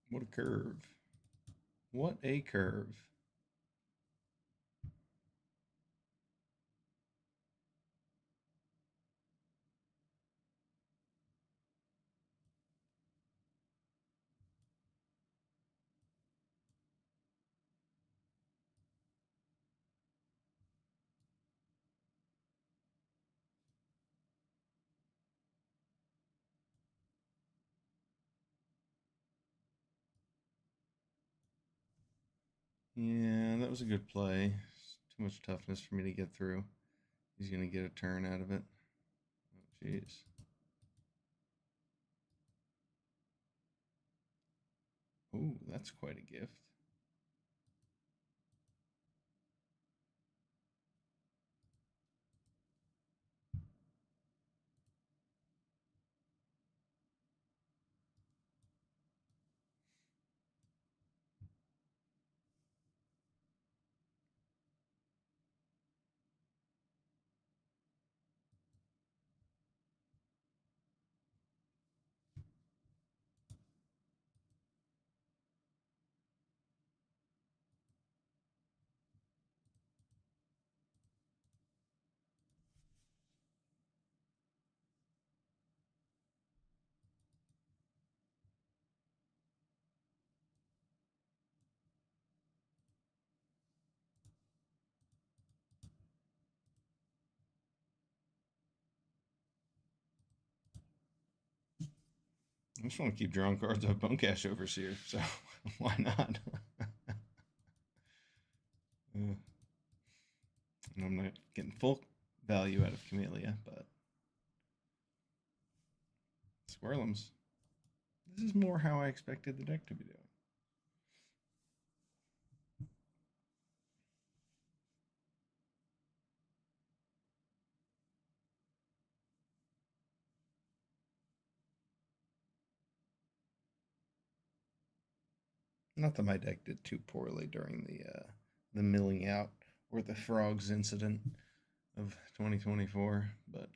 What a curve. What a curve. Yeah, that was a good play. Too much toughness for me to get through. He's going to get a turn out of it. Oh, jeez. Oh, that's quite a gift. I just want to keep drawing cards off Bone Cash Overseer, so why not? And I'm not getting full value out of Camellia, but Squirrels. This is more how I expected the deck to be doing. Not that my deck did too poorly during the milling out or the frogs incident of 2024, but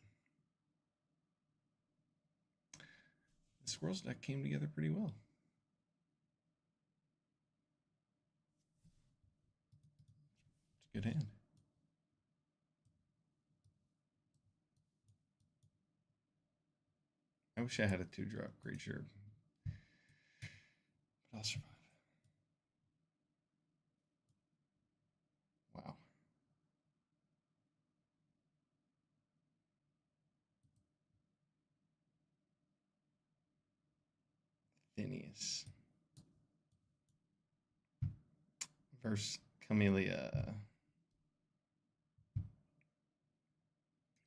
the Squirrels deck came together pretty well. It's a good hand. I wish I had a 2-drop creature, but I'll survive. Wow. Phineas versus Camellia.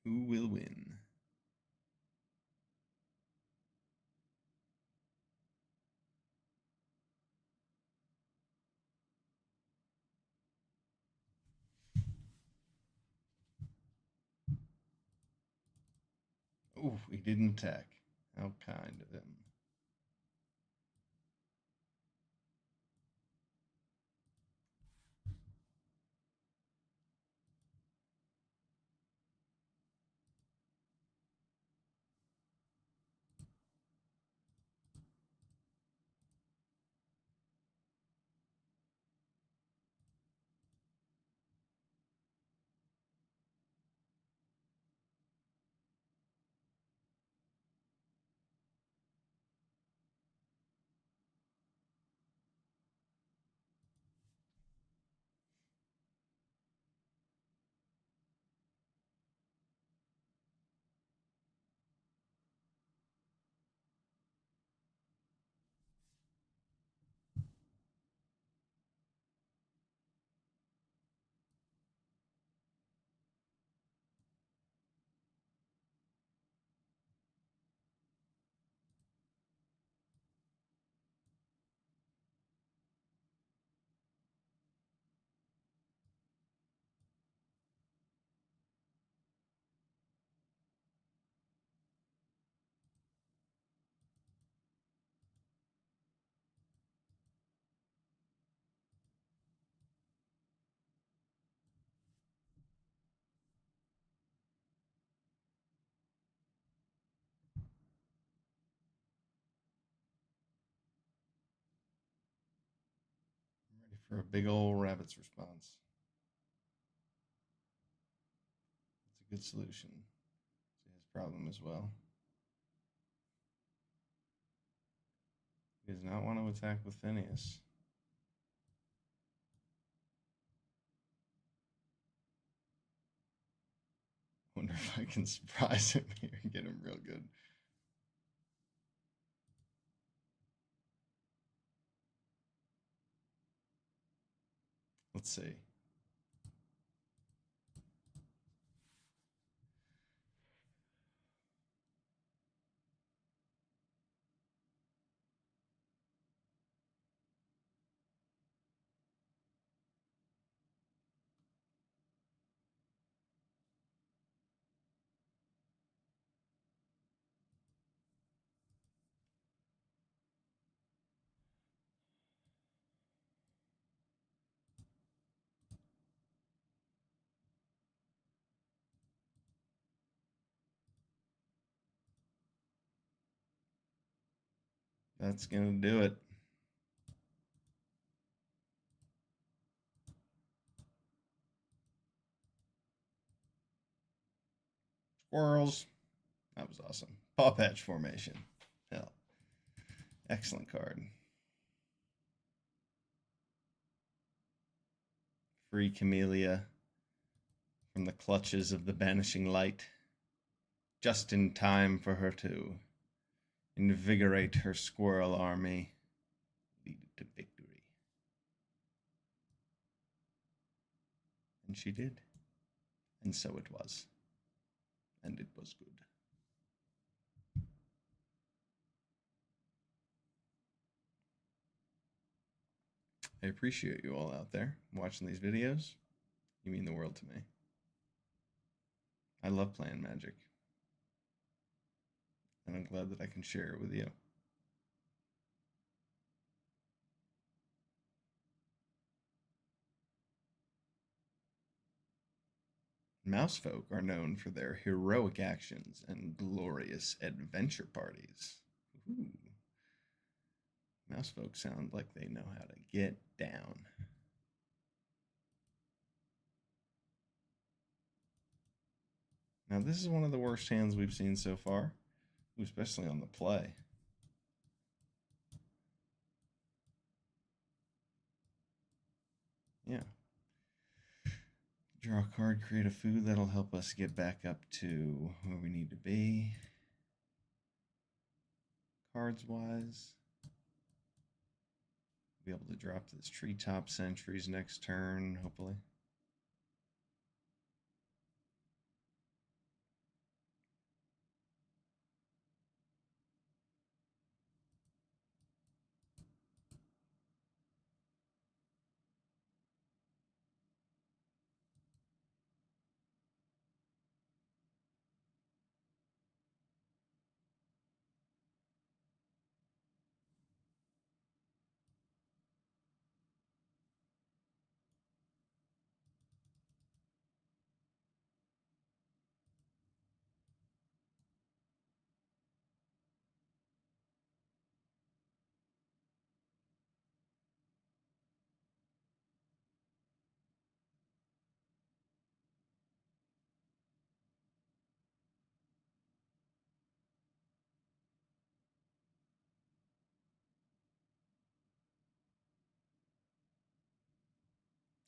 Who will win? Oh, he didn't attack. How kind of him. for a big old rabbit's response. It's a good solution to his problem as well. He does not want to attack with Phineas. Wonder if I can surprise him here and get him real good. Let's see. That's going to do it. Squirrels. That was awesome. Paw Patch formation. Hell. Excellent card. Free Camellia from the clutches of the banishing light. Just in time for her to invigorate her squirrel army, lead it to victory. And she did. And so it was. And it was good. I appreciate you all out there watching these videos. You mean the world to me. I love playing Magic. And I'm glad that I can share it with you. Mousefolk are known for their heroic actions and glorious adventure parties. Ooh. Mousefolk sound like they know how to get down. Now, this is one of the worst hands we've seen so far, especially on the play. Yeah. Draw a card, create a food. That'll help us get back up to where we need to be. Cards-wise. Be able to drop this Treetop Sentries next turn, hopefully.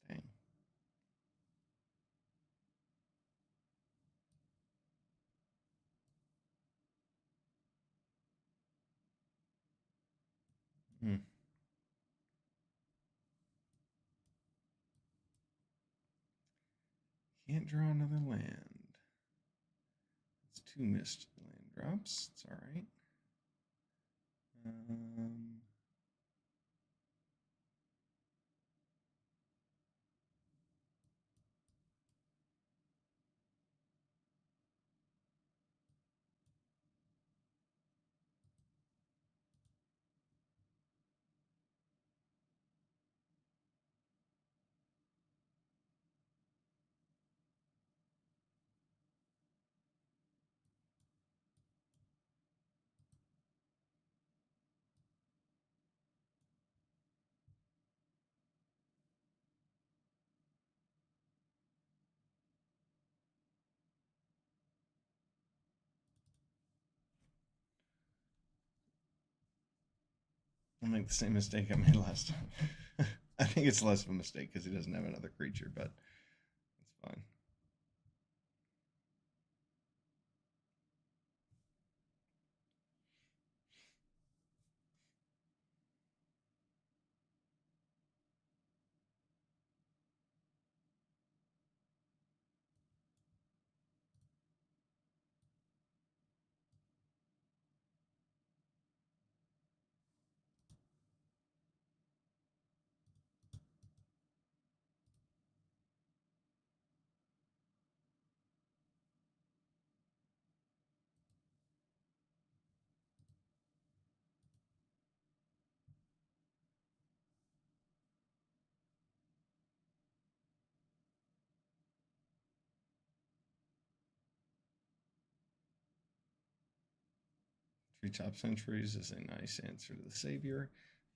Dang. Hmm. Can't draw another land. It's 2 missed land drops. It's alright. I'll make the same mistake I made last time. I think it's less of a mistake because he doesn't have another creature, but it's fine. Treetop Centuries is a nice answer to the Savior.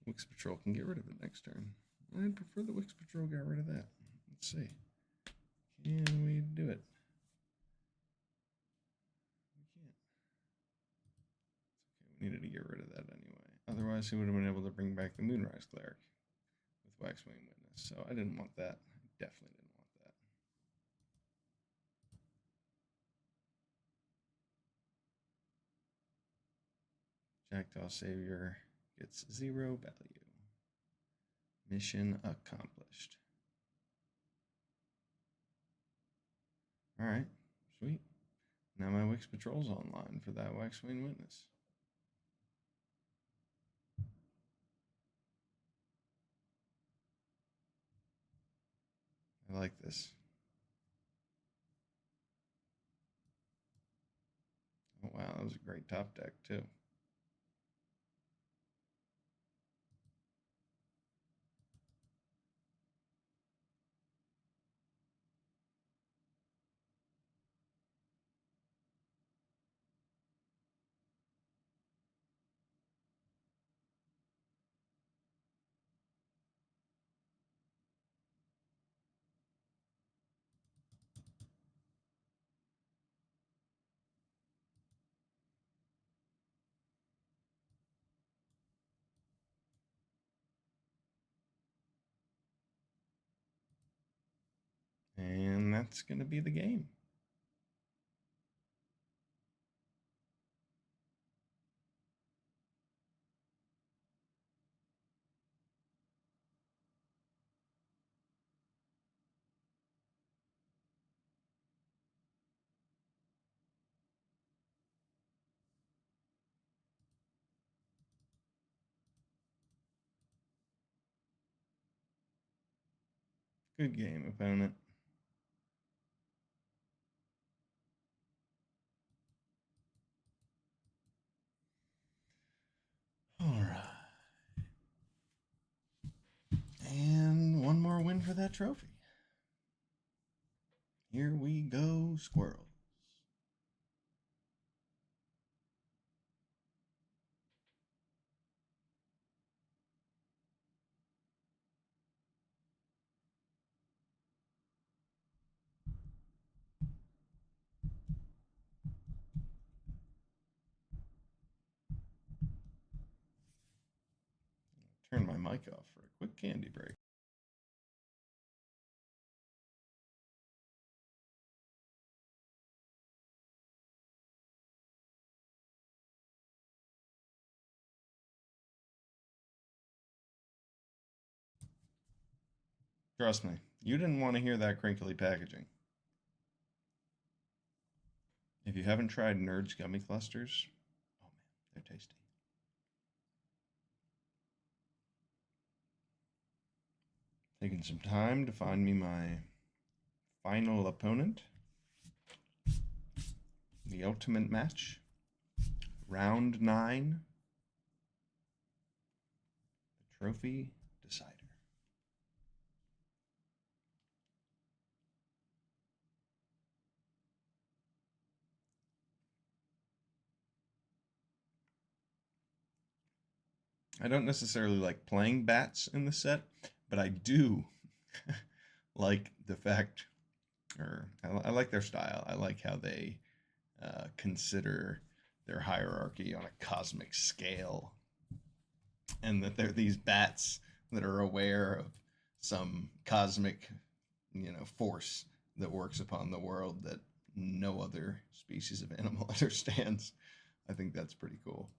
Wix Patrol can get rid of it next turn. I'd prefer the Wix Patrol got rid of that. Let's see. Can we do it? We can't. It's okay. We needed to get rid of that anyway. Otherwise, he would have been able to bring back the Moonrise Cleric with Waxwing Witness. So I didn't want that. I definitely didn't want that. Jackdaw Savior gets 0 value. Mission accomplished. Alright, sweet. Now my Wix Patrol's online for that Waxwing Witness. I like this. Oh wow, that was a great top deck too. And that's going to be the game. Good game, opponent. All right. And one more win for that trophy. Here we go, Squirrels. Turn my mic off for a quick candy break. Trust me, you didn't want to hear that crinkly packaging. If you haven't tried Nerds Gummy Clusters, oh man, they're tasty. Taking some time to find me my final opponent. The ultimate match. Round 9. The trophy decider. I don't necessarily like playing bats in the set, but I do like the fact, or I like their style. I like how they consider their hierarchy on a cosmic scale. and that they're these bats that are aware of some cosmic, force that works upon the world that no other species of animal understands. I think that's pretty cool.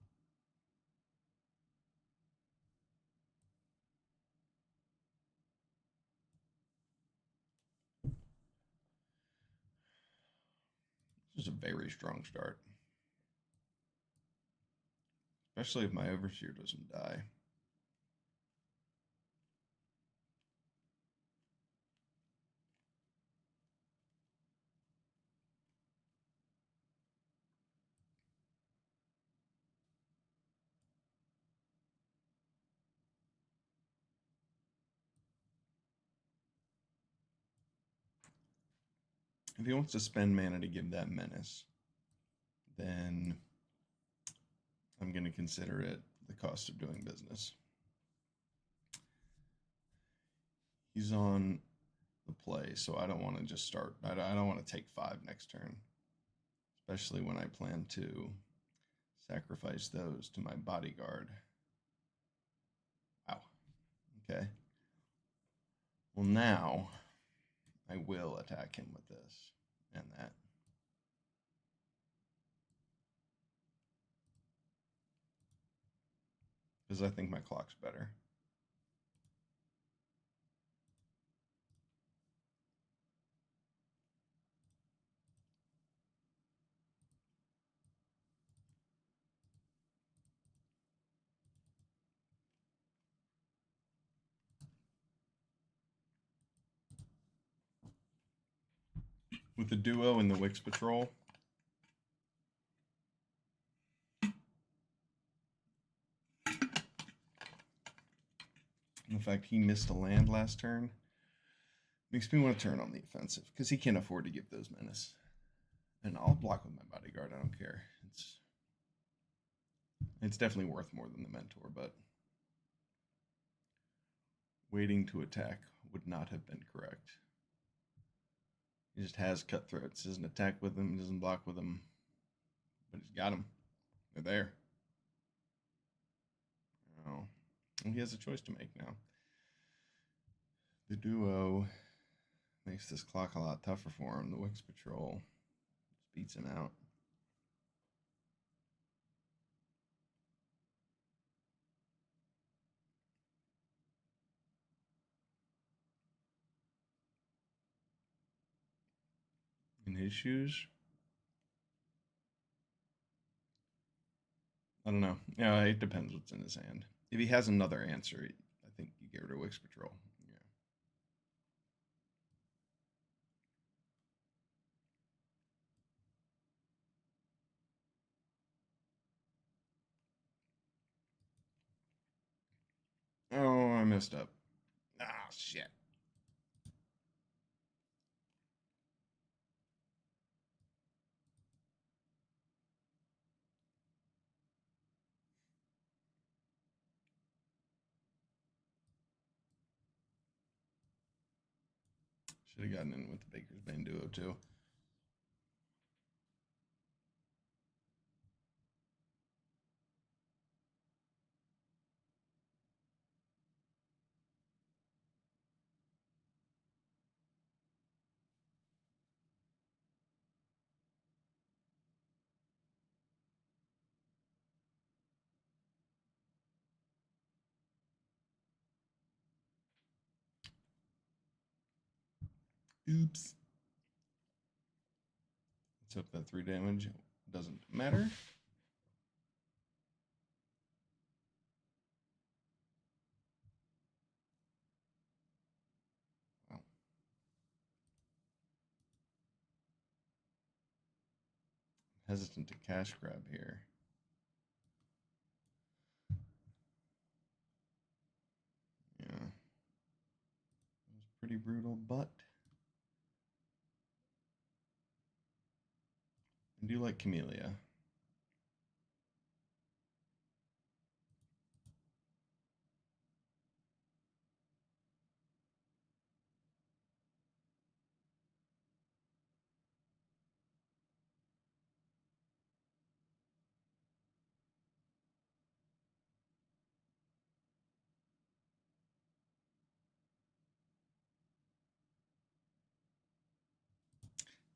This is a very strong start, especially if my overseer doesn't die. If he wants to spend mana to give that menace, then I'm going to consider it the cost of doing business. He's on the play, so I don't want to just start. I don't want to take 5 next turn, especially when I plan to sacrifice those to my bodyguard. Wow. Okay. Well, now I will attack him with this and that. Because I think my clock's better. With the duo and the Wix Patrol, and the fact he missed a land last turn makes me want to turn on the offensive because he can't afford to give those menace. And I'll block with my bodyguard. I don't care. It's definitely worth more than the mentor, but waiting to attack would not have been correct. He just has cutthroats. Doesn't attack with them. Doesn't block with them. But he's got them. They're there. Oh, and he has a choice to make now. The duo makes this clock a lot tougher for him. The Wix Patrol just beats him out. In his shoes, I don't know. Yeah, it depends what's in his hand. If he has another answer, I think you get rid of Wix Patrol. Yeah. Oh, I messed up. Ah, shit. Should have gotten in with the Baker's Bane duo too. Oops. Let's hope that 3 damage doesn't matter. Wow. Hesitant to cash grab here. Yeah. It was pretty brutal, but I do like Camellia.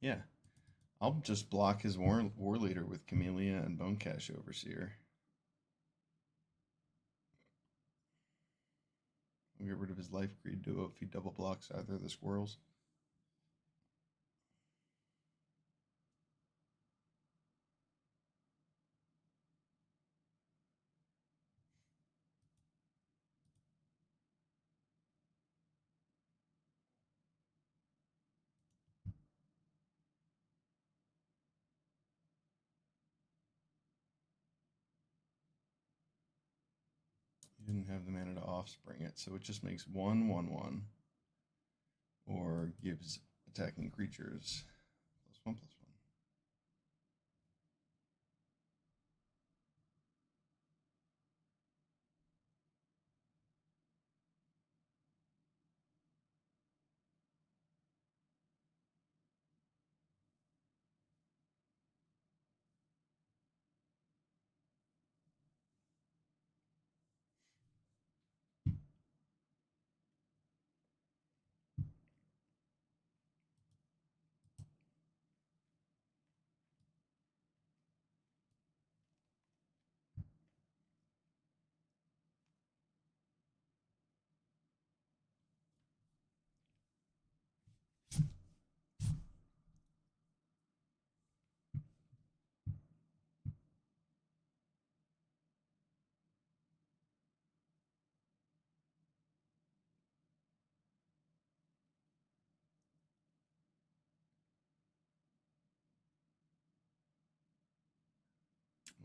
Yeah. I'll just block his war leader with Camellia and Bonecash Overseer. I'll get rid of his life greed duo if he double blocks either of the squirrels. He didn't have the mana to offspring it, so it just makes 1/1/1. Or gives attacking creatures +1/+1.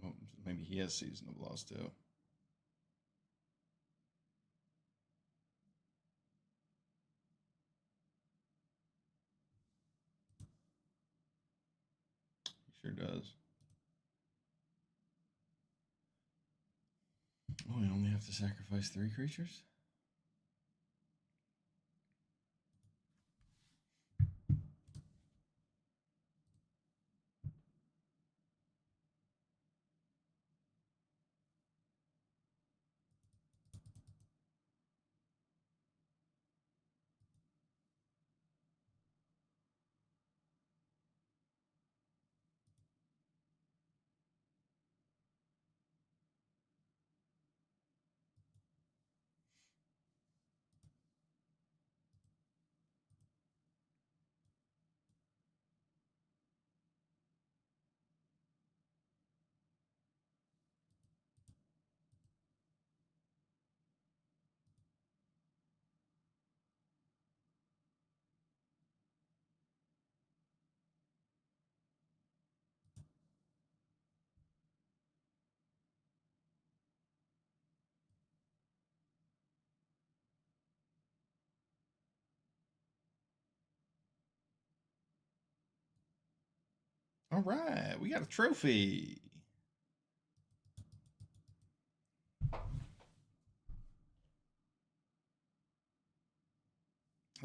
Well, maybe he has Season of Loss too. He sure does. Oh, we only have to sacrifice 3 creatures? All right, we got a trophy. Well,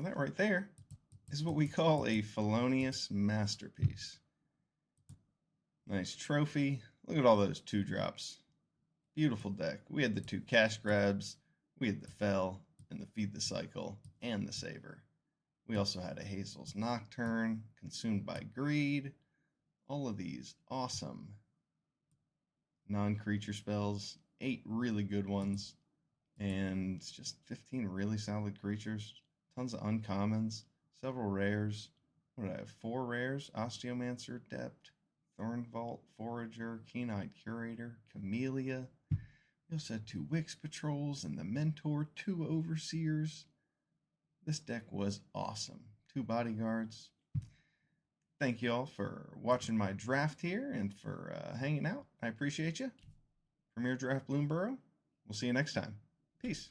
that right there is what we call a felonious masterpiece. Nice trophy. Look at all those 2-drops. Beautiful deck. We had the 2 cash grabs, we had the Fell, and the Feed the Cycle, and the Saver. We also had a Hazel's Nocturne, Consumed by Greed. All of these awesome non-creature spells. 8 really good ones. And just 15 really solid creatures. Tons of uncommons. Several rares. What did I have? 4 rares. Osteomancer, Dept, Thorn Vault, Forager, Keen-Eyed Curator, Camellia. We also had 2 Wix Patrols and the Mentor, 2 Overseers. This deck was awesome. 2 Bodyguards. Thank you all for watching my draft here and for hanging out. I appreciate you. Premier Draft BloomBurrow. We'll see you next time. Peace.